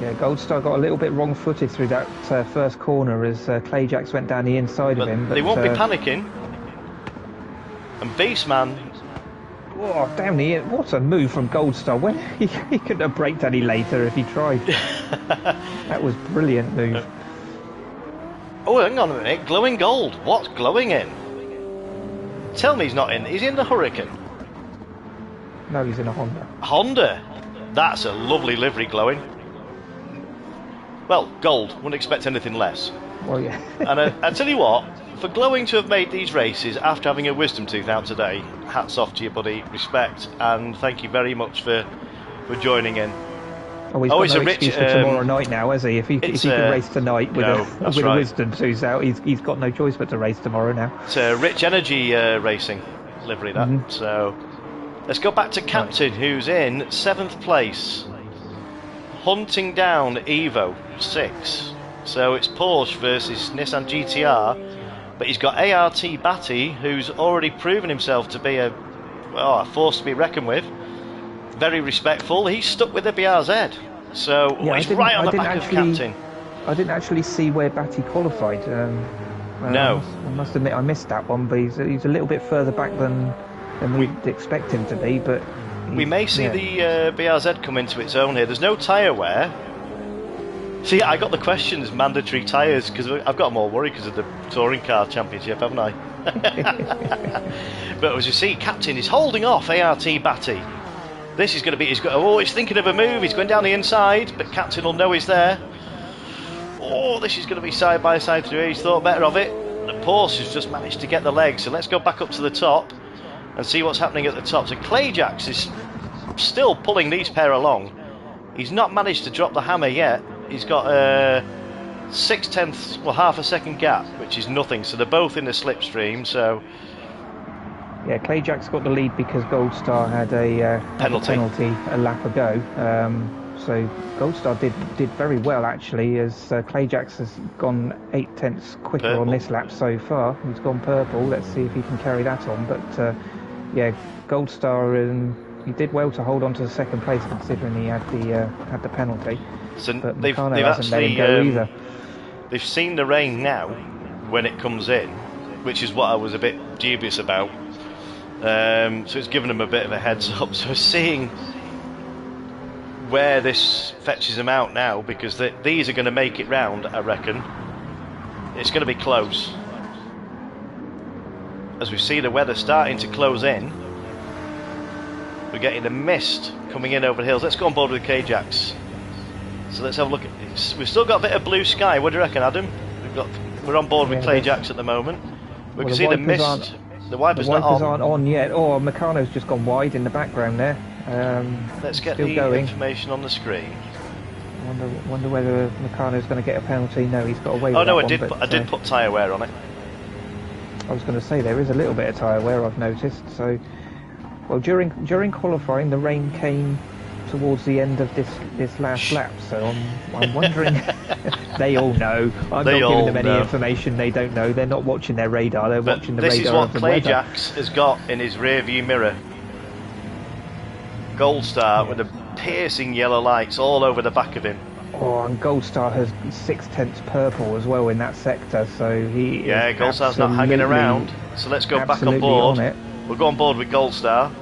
Yeah, Gold Star got a little bit wrong-footed through that first corner as Clayjacks went down the inside of him. But they won't be panicking. And Beastman... Oh, damn, what a move from Gold Star. When he couldn't have braked any later if he tried. That was brilliant move. Oh, hang on a minute. Glowing gold. What's glowing in? Tell me he's not in. He's in the Hurricane. No, he's in a Honda. Honda. That's a lovely livery glowing. Well, gold. Wouldn't expect anything less. Well, yeah. And I tell you what, for Glowing to have made these races after having a wisdom tooth out today, hats off to you, buddy. Respect, and thank you very much for joining in. Oh, he's got no excuse for tomorrow night now, has he? If he can race tonight with a wisdom tooth out, he's got no choice but to race tomorrow now. It's a Rich Energy racing livery, that. Mm-hmm. So let's go back to Captain, who's in 7th place, hunting down Evo 6. So it's Porsche versus Nissan GTR, but he's got ART Batty, who's already proven himself to be a force to be reckoned with. Very respectful. He's stuck with the BRZ, so he's right on the back of Captain. I didn't actually see where Batty qualified. No, I must admit I missed that one, but he's a little bit further back than we'd expect him to be. But we may see the BRZ come into its own here. There's no tyre wear. See, I got the questions, mandatory tyres, because I've got them all worried because of the Touring Car Championship, haven't I? But as you see, Captain is holding off ART Batty. This is going to be... he's thinking of a move. He's going down the inside, but Captain will know he's there. Oh, this is going to be side by side through. He's thought better of it. The Porsche has just managed to get the leg. So let's go back up to the top and see what's happening at the top. So Clayjax is still pulling these pair along. He's not managed to drop the hammer yet. He's got a 0.6, half a second gap, which is nothing. So they're both in the slipstream. So... yeah, Clayjack's got the lead because Goldstar had a penalty a lap ago. So Goldstar did very well actually, as Clayjack's has gone 0.8 quicker purple on this lap so far. He's gone purple. Let's see if he can carry that on. But Goldstar he did well to hold on to the second place considering he had the penalty. So but they've actually either. They've seen the rain now when it comes in, which is what I was a bit dubious about. So it's given them a bit of a heads up. So seeing where this fetches them out now, because these are going to make it round, I reckon. It's going to be close. As we see the weather starting to close in, we're getting the mist coming in over the hills. Let's go on board with K-Jacks. So let's have a look at this. We've still got a bit of blue sky. What do you reckon, Adam? We're on board with Clayjacks at the moment. We can see the mist. The wipers aren't on yet. Oh, Meccano's just gone wide in the background there. Let's get the information on the screen. Wonder whether Meccano's going to get a penalty. No, he's got away with that I did put tyre wear on it. I was going to say there is a little bit of tyre wear, I've noticed. So, well, during qualifying, the rain came towards the end of this last lap. So I'm wondering. They all know. I'm not giving them any information they don't know. They're not watching their radar. They're watching the radar of the weather. This is what Clayjacks has got in his rear view mirror. Goldstar with the piercing yellow lights all over the back of him. Oh, and Goldstar has 0.6 purple as well in that sector, so Goldstar's not hanging around. So let's go back on board. We'll go on board with Goldstar.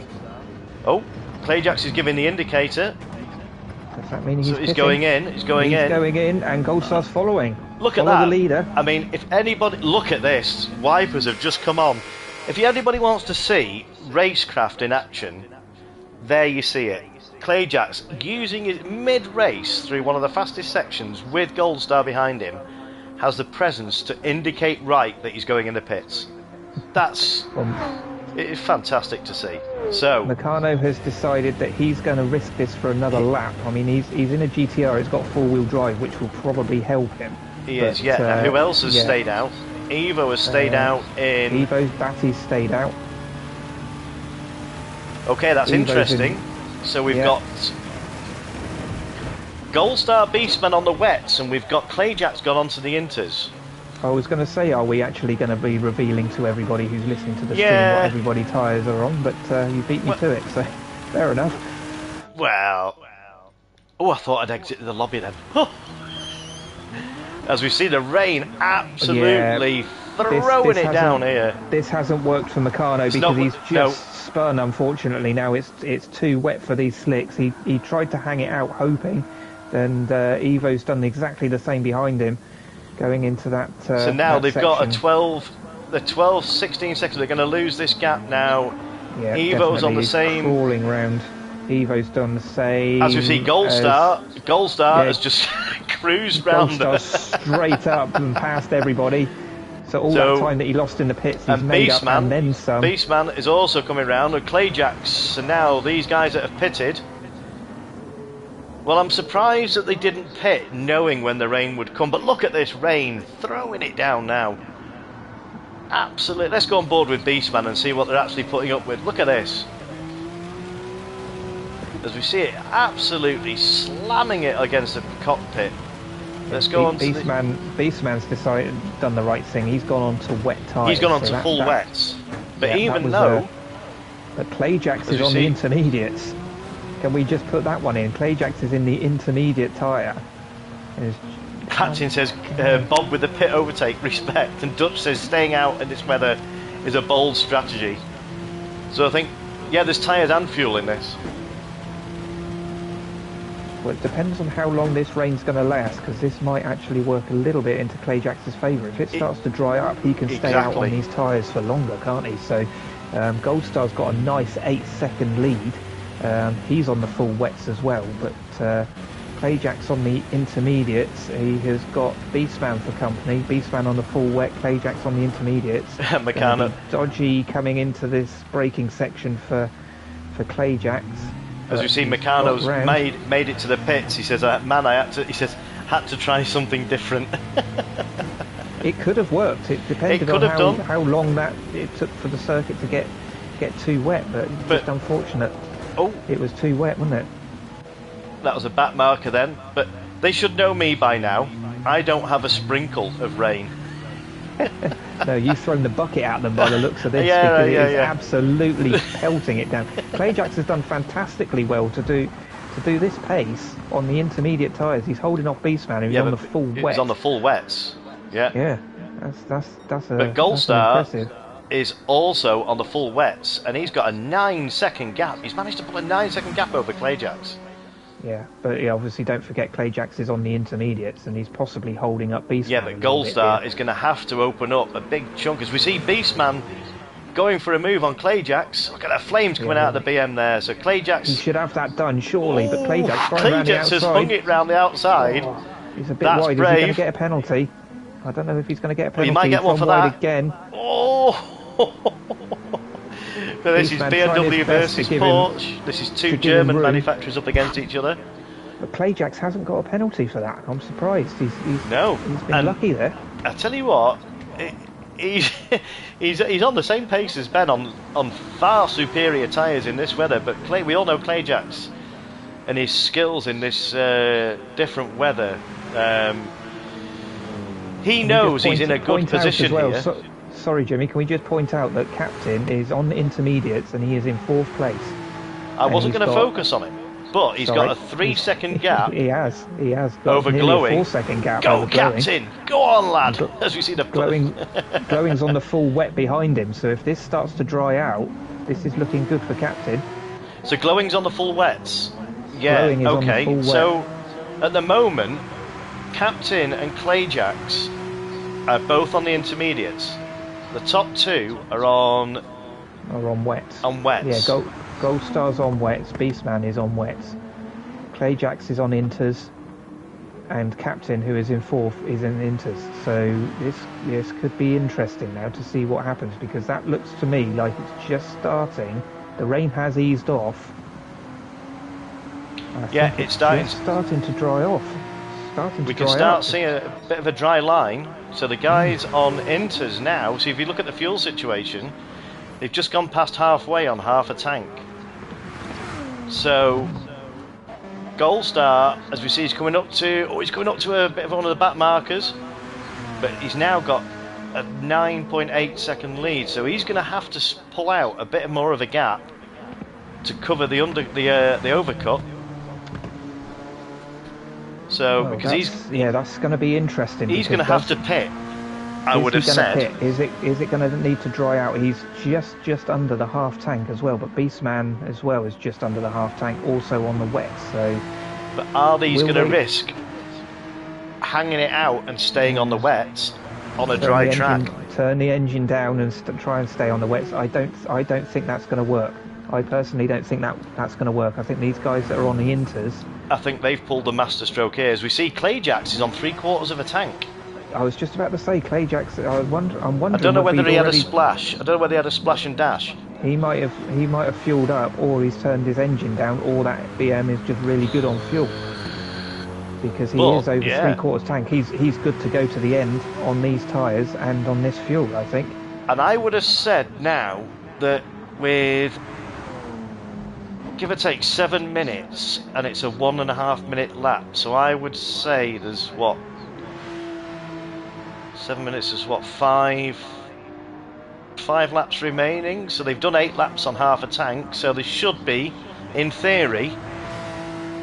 Oh, Clayjacks is giving the indicator. Does that mean he's going in? He's going in, and Goldstar's following. Look at that. The leader. I mean, if anybody look at this, wipers have just come on. If anybody wants to see racecraft in action, there you see it. Clayjacks, using his mid-race through one of the fastest sections with Goldstar behind him, has the presence to indicate that he's going in the pits. That's it is fantastic to see. So Meccano has decided that he's going to risk this for another lap. I mean, he's in a GTR. It's got four-wheel drive, which will probably help him. He is. Now, who else has stayed out? Evo has stayed out in. Batty's stayed out. Okay, that's interesting. So we've got Goldstar Beastman on the wets, and we've got Clayjacks gone onto the inters. I was going to say, are we actually going to be revealing to everybody who's listening to the stream what everybody's tyres are on? But you beat me to it, so fair enough. Well, I thought I'd exited the lobby then. As we see the rain absolutely throwing it down here. This hasn't worked for Meccano because he's just spun, unfortunately. Now it's too wet for these slicks. He tried to hang it out hoping, and Evo's done exactly the same behind him going into that so now they've section. got the 12 16 seconds. They're going to lose this gap now. Yeah, Evo's on the definitely. He's same. crawling round. Evo's done the same. As we see, Goldstar yeah, has just cruised round. Goldstar straight up and past everybody. So all that time that he lost in the pits, he's made up and then some. Beastman is also coming round, and Clayjacks, and now these guys that have pitted. Well, I'm surprised that they didn't pit knowing when the rain would come, but look at this rain, throwing it down now. Absolutely. Let's go on board with Beastman and see what they're actually putting up with. Look at this. As we see it absolutely slamming it against the cockpit. Let's go on to Beastman's done the right thing. He's gone on to wet tyres. He's gone on to full wets. But yeah, even though... But Clayjacks is on the intermediates. Can we just put that one in? Clayjacks is in the intermediate tyre. Captain says, Bob with the pit overtake, respect. And Dutch says, staying out in this weather is a bold strategy. So I think, yeah, there's tyres and fuel in this. Well, it depends on how long this rain's going to last, because this might actually work a little bit into Clayjacks' favour. If it starts to dry up, he can stay out on these tyres for longer, can't he? So Goldstar's got a nice 8-second lead. He's on the full wets as well, but Clayjacks on the intermediates. He has got Beastman for company. Beastman on the full wet, Clayjacks on the intermediates. Meccano. Dodgy coming into this braking section for Clayjacks. As we see, Meccano's made it to the pits. He says, "Man, had to try something different." It could have worked. It depended on how long it took for the circuit to get too wet, but just unfortunate. Oh, it was too wet, wasn't it? That was a back marker then. But they should know me by now. I don't have a sprinkle of rain. No, you've thrown the bucket at them by the looks of this, because it is absolutely pelting it down. Clayjacks has done fantastically well to do this pace on the intermediate tyres. He's holding off Beastman, who's on the full wet. He's on the full wets. Yeah. Yeah, that's But Goldstar is also on the full wets, and he's got a 9-second gap. He's managed to pull a 9-second gap over Clayjacks. Yeah, but obviously don't forget Clayjacks is on the intermediates, and he's possibly holding up Beastman. Yeah, but Goldstar is going to have to open up a big chunk, as we see Beastman going for a move on Clayjacks. Look at the flames coming out of the BM there. So Clayjacks... He should have that done, surely, but Clayjacks has hung it round the outside. He's a bit wide. Brave. Is he going to get a penalty? I don't know if he's going to get a penalty. Well, he might get one for that. Again. Oh! So this is BMW versus Porsche. This is two German manufacturers up against each other. But Clayjacks hasn't got a penalty for that. I'm surprised. He's been lucky there. I tell you what, he's on the same pace as Ben on far superior tyres in this weather. But we all know Clayjacks and his skills in this different weather. He knows he's in a good position here. Sorry, Jimmy, can we just point out that Captain is on the intermediates and he is in 4th place? I wasn't going to focus on him, but he's got a 3-second gap. He has got over Glowing. A 4-second gap. Go, Captain! Go on, lad! As we see the Glowing's on the full wet behind him, so if this starts to dry out, this is looking good for Captain. So Glowing's on the full wets. Yeah, Glowing is on the full wet. So at the moment, Captain and Clayjacks are both on the intermediates. The top two are on wets. On wets. Yeah, Goldstar's on wets. Beastman is on wets. Clayjacks is on inters, and Captain, who is in 4th, is in inters. So this could be interesting now to see what happens, because that looks to me like it's just starting. The rain has eased off. It's starting to dry off. We can start seeing a bit of a dry line. So the guys on inters now, so if you look at the fuel situation, they've just gone past halfway on half a tank. So Goldstar, as we see, he's coming up to a bit of one of the back markers, but he's now got a 9.8 second lead, so he's going to have to pull out a bit more of a gap to cover the overcut. So because that's going to be interesting. He's going to have to pit. I would have said. Is it going to need to dry out? He's just under the half tank as well, but Beastman as well is just under the half tank, also on the wet. So, but are these going to risk hanging it out and staying on the wets on a dry track? turn the engine down and try and stay on the wets. I don't think that's going to work. I personally don't think that's going to work. I think these guys that are on the inters. I think they've pulled the master stroke here. As we see, Clayjax is on 3/4 of a tank. I was just about to say Clayjax. I'm wondering. I don't know whether he had a already... splash. I don't know whether he had a splash and dash. He might have fueled up, or he's turned his engine down, or that BM is just really good on fuel. Because he is over 3/4 tank. He's good to go to the end on these tyres and on this fuel, I think. And I would have said now that with give or take 7 minutes, and it's a 1.5 minute lap. So I would say there's what 7 minutes is what five laps remaining. So they've done 8 laps on half a tank. So there should be, in theory,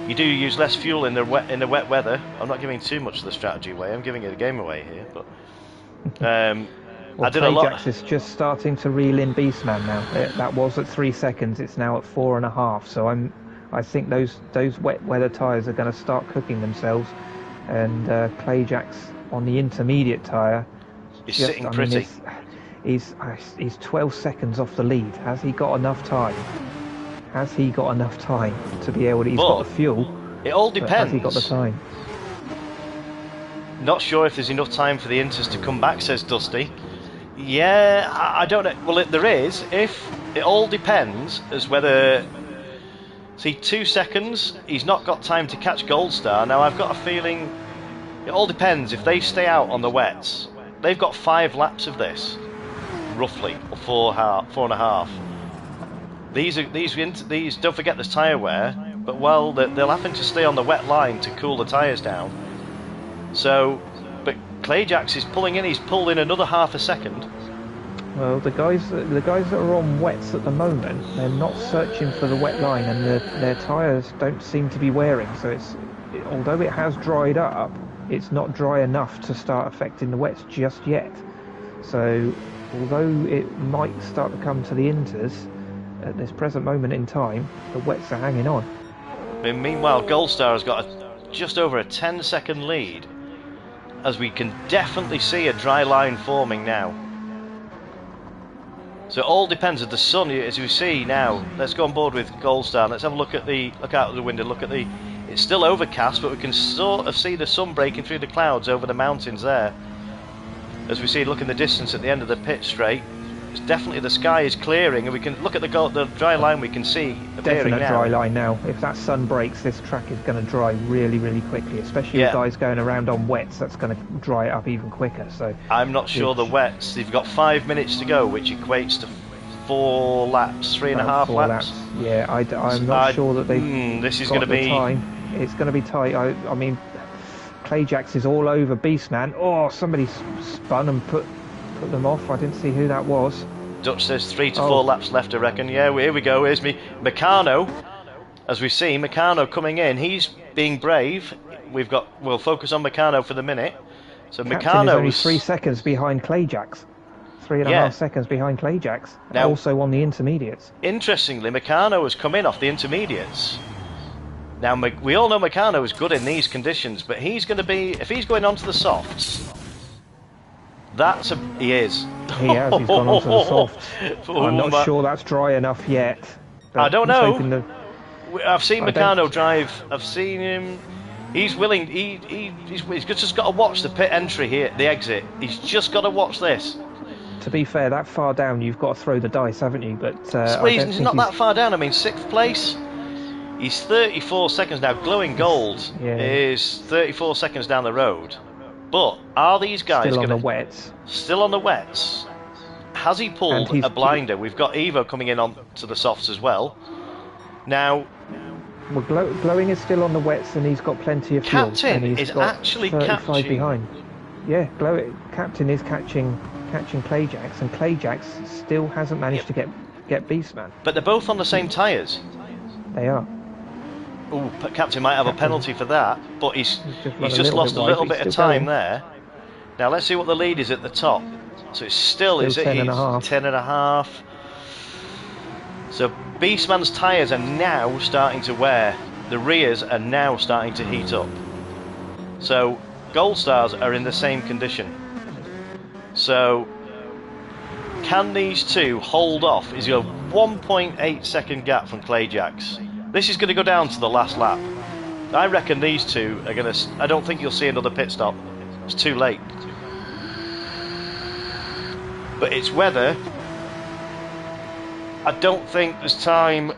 you do use less fuel in the wet weather. I'm not giving too much of the strategy away. I'm giving it a game away here, but well, I did a lot. Clayjax is just starting to reel in Beastman now. That was at 3 seconds. It's now at 4.5. So I think those wet weather tyres are going to start cooking themselves. And Clayjax on the intermediate tyre. He's sitting pretty. He's 12 seconds off the lead. Has he got enough time? Has he got enough time to be able to... He's got the fuel. It all depends. Has he got the time? Not sure if there's enough time for the Inters to come back, says Dusty. Yeah, I don't know. Well, there is. If it all depends as whether... See, 2 seconds, he's not got time to catch Gold Star. Now, I've got a feeling... It all depends. If they stay out on the wets, they've got 5 laps of this, roughly, or 4.5. These don't forget there's tyre wear, but well, they'll happen to stay on the wet line to cool the tyres down. So, but Clayjax is pulling in. He's pulled in another half a second. Well, the guys that are on wets at the moment, they're not searching for the wet line, and their tyres don't seem to be wearing. So although it has dried up, it's not dry enough to start affecting the wets just yet. So, although it might start to come to the inters, at this present moment in time, the wets are hanging on. And meanwhile, Gold Star has got just over a 10-second lead, as we can definitely see a dry line forming now. So it all depends of the sun, as we see now. Let's go on board with Gold Star. Let's have a look out of the window. Look at it's still overcast, but we can sort of see the sun breaking through the clouds over the mountains there. As we see, look in the distance at the end of the pit straight. It's definitely, the sky is clearing, and we can look at the dry line we can see appearing definite now. Dry line now. If that sun breaks, this track is going to dry really, really quickly, especially with guys going around on wets. That's going to dry it up even quicker. So I'm not sure the wets. They've got 5 minutes to go, which equates to 4 laps, 3.5 laps. Yeah, I'm not sure that they've this is got going to be time. It's going to be tight. I mean, Clayjax is all over Beastman. Oh, somebody spun and put them off. I didn't see who that was. Dutch says 3 to 4 laps left, I reckon. Yeah, here we go. Here's me. Meccano, as we see, Meccano coming in. He's being brave. We'll focus on Meccano for the minute. So Captain is Meccano's only 3 seconds behind Clayjax. 3.5 seconds behind Clayjax. Now, also on the intermediates. Interestingly, Meccano has come in off the intermediates. Now, we all know Meccano is good in these conditions, but he's going to be, if he's going onto the softs, he is. He has, he's gone onto the softs. I'm not sure that's dry enough yet. I don't know. I've seen Meccano drive. I've seen him. He's willing. He's just got to watch the pit entry here, the exit. He's just got to watch this. To be fair, that far down, you've got to throw the dice, haven't you? But he's not that far down. I mean, 6th place. He's 34 seconds now. Glowing Gold is 34 seconds down the road. But are these guys still on the wets? Still on the wets. Has he pulled a blinder? We've got Evo coming in on to the softs as well. Now, well, Glowing is still on the wets, and he's got plenty of fuel. Captain is actually 35 catching behind. Yeah, Captain is catching Clayjax, and Clayjax still hasn't managed to get Beastman. But they're both on the same tyres. They are. Ooh, Captain might have a penalty for that, but he's just lost a little bit of time there. Now let's see what the lead is at the top. So it's still 10.5. So Beastman's tyres are now starting to wear. The rears are now starting to heat up. So Gold Stars are in the same condition. So can these two hold off? Is a 1.8 second gap from Clayjacks. This is going to go down to the last lap. I reckon these two are going to... I don't think you'll see another pit stop. It's too late. But it's weather. I don't think there's time...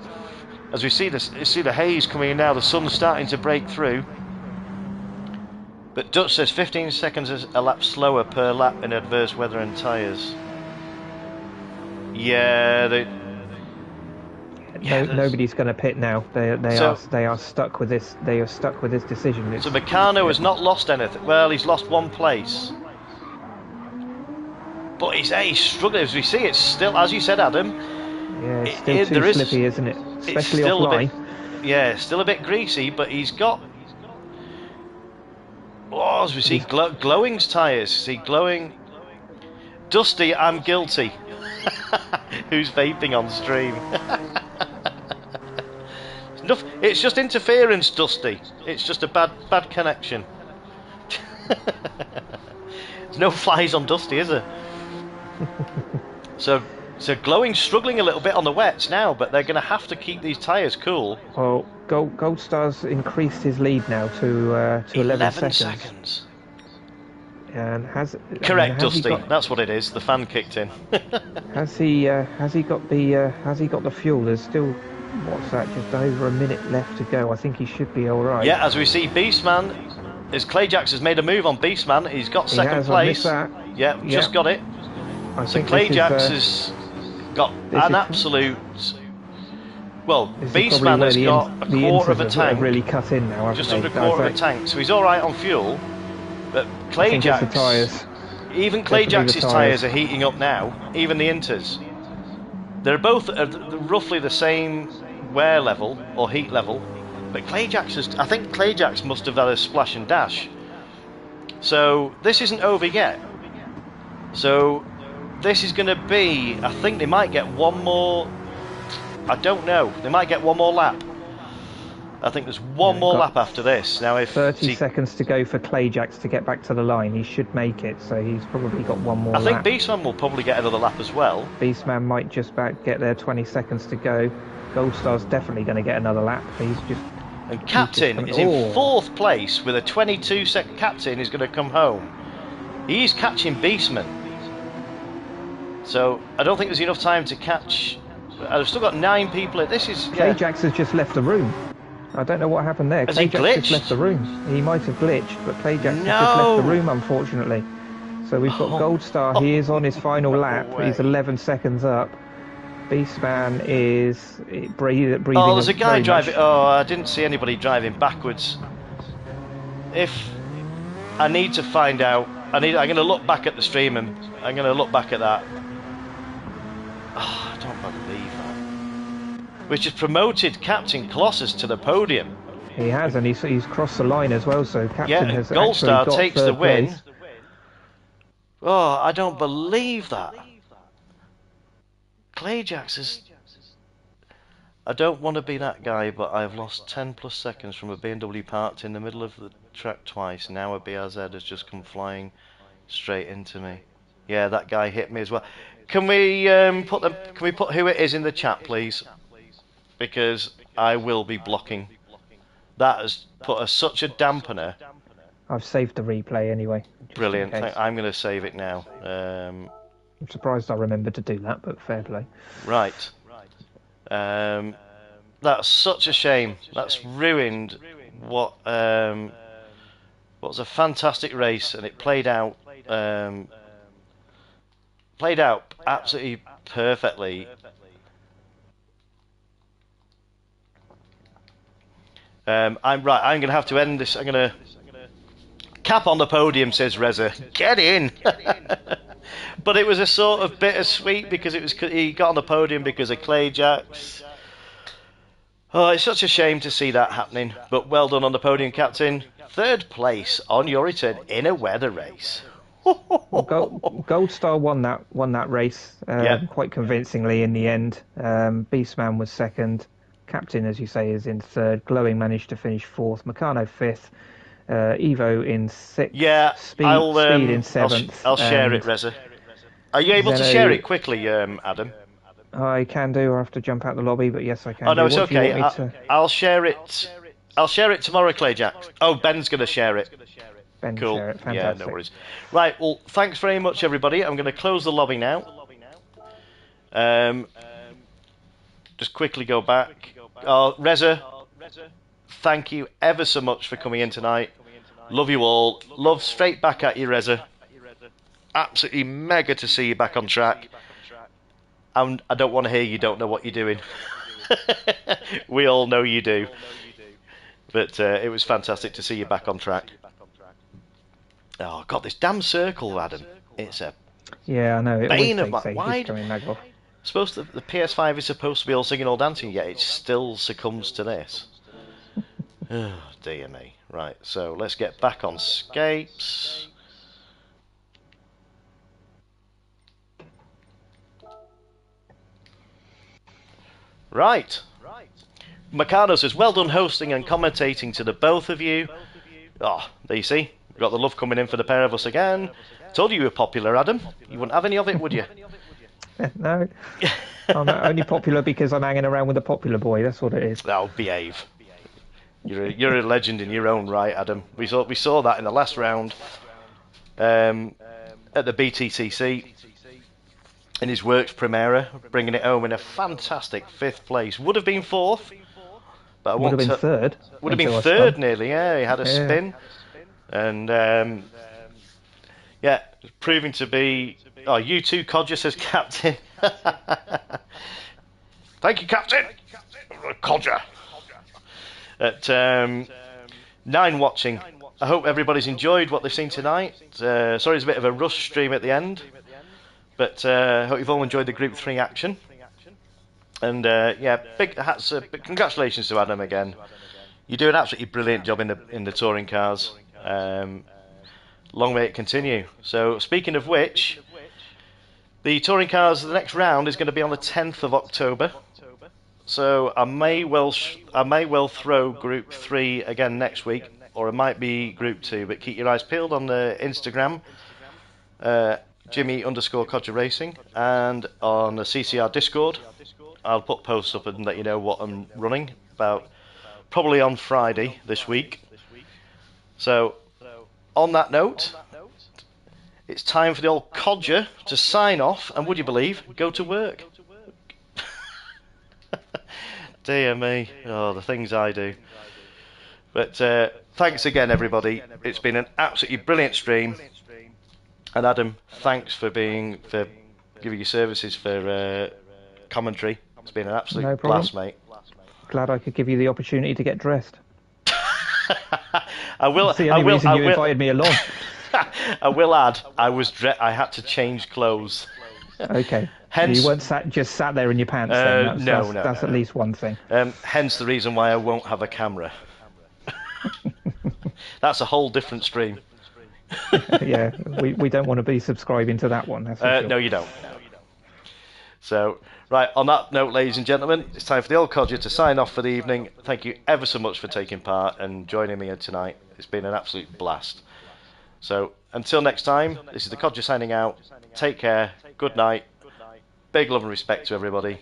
As we see the haze coming in now, the sun's starting to break through. But Dutch says 15 seconds is a lap slower per lap in adverse weather and tyres. Yeah, nobody's going to pit now. They are stuck with this. They are stuck with this decision. So Meccano has not lost anything. Well, he's lost one place, but he's struggling. As we see, it's still, as you said, Adam. Yeah, it's still too slippy, isn't it? Especially offline. Yeah, still a bit greasy, but he's got. Oh, as we see, glowing's tyres. See, glowing. Dusty, I'm guilty. Who's vaping on stream? It's just interference, Dusty. It's just a bad connection. There's no flies on Dusty, is there? So Glowing's struggling a little bit on the wets now, but they're going to have to keep these tyres cool. Well, Gold Star's increased his lead now to 11 seconds. And correct, Dusty. That's what it is. The fan kicked in. Has he got the fuel? There's still, what's that? Just over a minute left to go. I think he should be all right. Yeah, as we see, Beastman, as Clayjacks has made a move on Beastman. He's got second place. Yeah, just got it. So Clayjacks has got an absolute. Well, Beastman has got a quarter of a tank. Really cut in now. Just under a quarter of a tank, so he's all right on fuel. But Clayjacks, even Clayjacks' tyres are heating up now, even the Inters. They're both roughly the same wear level, or heat level, but I think Clayjacks must have had a splash and dash. So this isn't over yet. So this is going to be, I think they might get one more, I don't know, they might get one more lap. I think there's one more lap after this. Now, if 30 seconds to go for Clayjacks to get back to the line, he should make it. So he's probably got one more lap. I think Beastman will probably get another lap as well. Beastman might just about get there. 20 seconds to go. Goldstar's definitely going to get another lap. And Captain is in fourth place with a 22-second. Captain is going to come home. He's catching Beastman. So I don't think there's enough time to catch. I've still got 9 people. This is Clayjacks has just left the room. I don't know what happened there. Has he glitched? Just left the room. He might have glitched, but Clayjacks has just left the room, unfortunately. So we've got Goldstar. He is on his final lap. He's 11 seconds up. Beastman is breathing. Oh, there's a guy driving. Oh, I didn't see anybody driving backwards. If I need to find out, I'm going to look back at the stream and I'm going to look back at that. Oh, I don't believe that. Which has promoted Captain Colossus to the podium. He has, and he's crossed the line as well. So Captain has Goldstar got takes the win. Place. Oh, I don't believe that. Clayjacks is. I don't want to be that guy, but I've lost 10 plus seconds from a BMW parked in the middle of the track twice. Now a BRZ has just come flying straight into me. Yeah, that guy hit me as well. Can we put who it is in the chat, please? Because I will be blocking. That has put such a dampener. I've saved the replay anyway. Brilliant. I'm going to save it now. I'm surprised I remembered to do that, but fair play. Right. That's such a shame. That's ruined what was a fantastic race, and it played out absolutely perfectly. I'm going to have to end this. I'm going to cap on the podium, says Reza. Get in. But it was a sort of bittersweet because he got on the podium because of Clayjacks. Oh, it's such a shame to see that happening. But well done on the podium, Captain. 3rd place on your return in a weather race. Goldstar won that race quite convincingly in the end. Beastman was 2nd. Captain, as you say, is in 3rd. Glowing managed to finish 4th. Meccano 5th. Evo in 6th. Yeah, Speed in 7th. I'll share it, Reza. Are you able to Zeno- share it quickly, Adam? I can do. I have to jump out the lobby, but yes, I can Oh no, do. it's What do you okay. want me to? I'll share it. I'll share it tomorrow, Clayjack. Oh, Ben's going to share it. Ben, Cool. share it. Yeah, no Fantastic. worries. Right. Well, thanks very much, everybody. I'm going to close the lobby now. Just quickly go back. Oh, Reza, thank you ever so much for coming in tonight. Love you all. Love straight back at you, Reza. Absolutely mega to see you back on track. And I don't want to hear you don't know what you're doing. We all know you do. But it was fantastic to see you back on track. Oh, God, this damn circle, Adam. It's a Yeah, I know. It always bane of takes my... ages Why? coming back off. Suppose the PS5 is supposed to be all singing, all dancing, yet it still succumbs to this. Oh, dear me. Right, so let's get back on Scapes. Right. Mikado says, well done hosting and commentating to the both of you. Oh, there you see. We've got the love coming in for the pair of us again. Told you were popular, Adam. You wouldn't have any of it, would you? No, I'm only popular because I'm hanging around with a popular boy. That's what it is. Oh, behave. You're a legend in your own right, Adam. We saw that in the last round at the BTCC in his works Primera, bringing it home in a fantastic 5th place. Would have been 4th, but I Would have been third. Would have been until I 3rd spun. nearly. Yeah, he had a spin, and yeah, proving to be. Oh, you too, Codger, says Captain. Thank you, Captain. Codger. At 9 watching. I hope everybody's enjoyed what they've seen tonight. Sorry, it's a bit of a rush stream at the end, but I hope you've all enjoyed the Group 3 action. And yeah, big hats. Congratulations to Adam again. You do an absolutely brilliant job in the touring cars. Long may it continue. So speaking of which, the touring cars, the next round is going to be on the 10th of October. So I may well throw Group 3 again next week, or it might be Group 2. But keep your eyes peeled on the Instagram, Jimmy_Codger Racing, and on the CCR Discord. I'll put posts up and let you know what I'm running about, probably on Friday this week. So on that note, it's time for the old Codger to sign off, and would you believe, go to work. Dear me, oh, the things I do. But thanks again, everybody. It's been an absolutely brilliant stream. And Adam, thanks for giving your services for commentary. It's been an absolute blast, mate. Glad I could give you the opportunity to get dressed. I will. That's the only reason you invited me along. I will add, I had to change clothes. Okay. Hence, you weren't just sat there in your pants then. That's at least one thing. Hence the reason why I won't have a camera. That's a whole different stream. Yeah, we don't want to be subscribing to that one. That's for sure. No, you don't. So, right, on that note, ladies and gentlemen, it's time for the old Codger to sign off for the evening. Thank you ever so much for taking part and joining me here tonight. It's been an absolute blast. So, until next time, this is the Codger signing out. Take care, good night, big love and respect to everybody,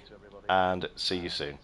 and see you soon.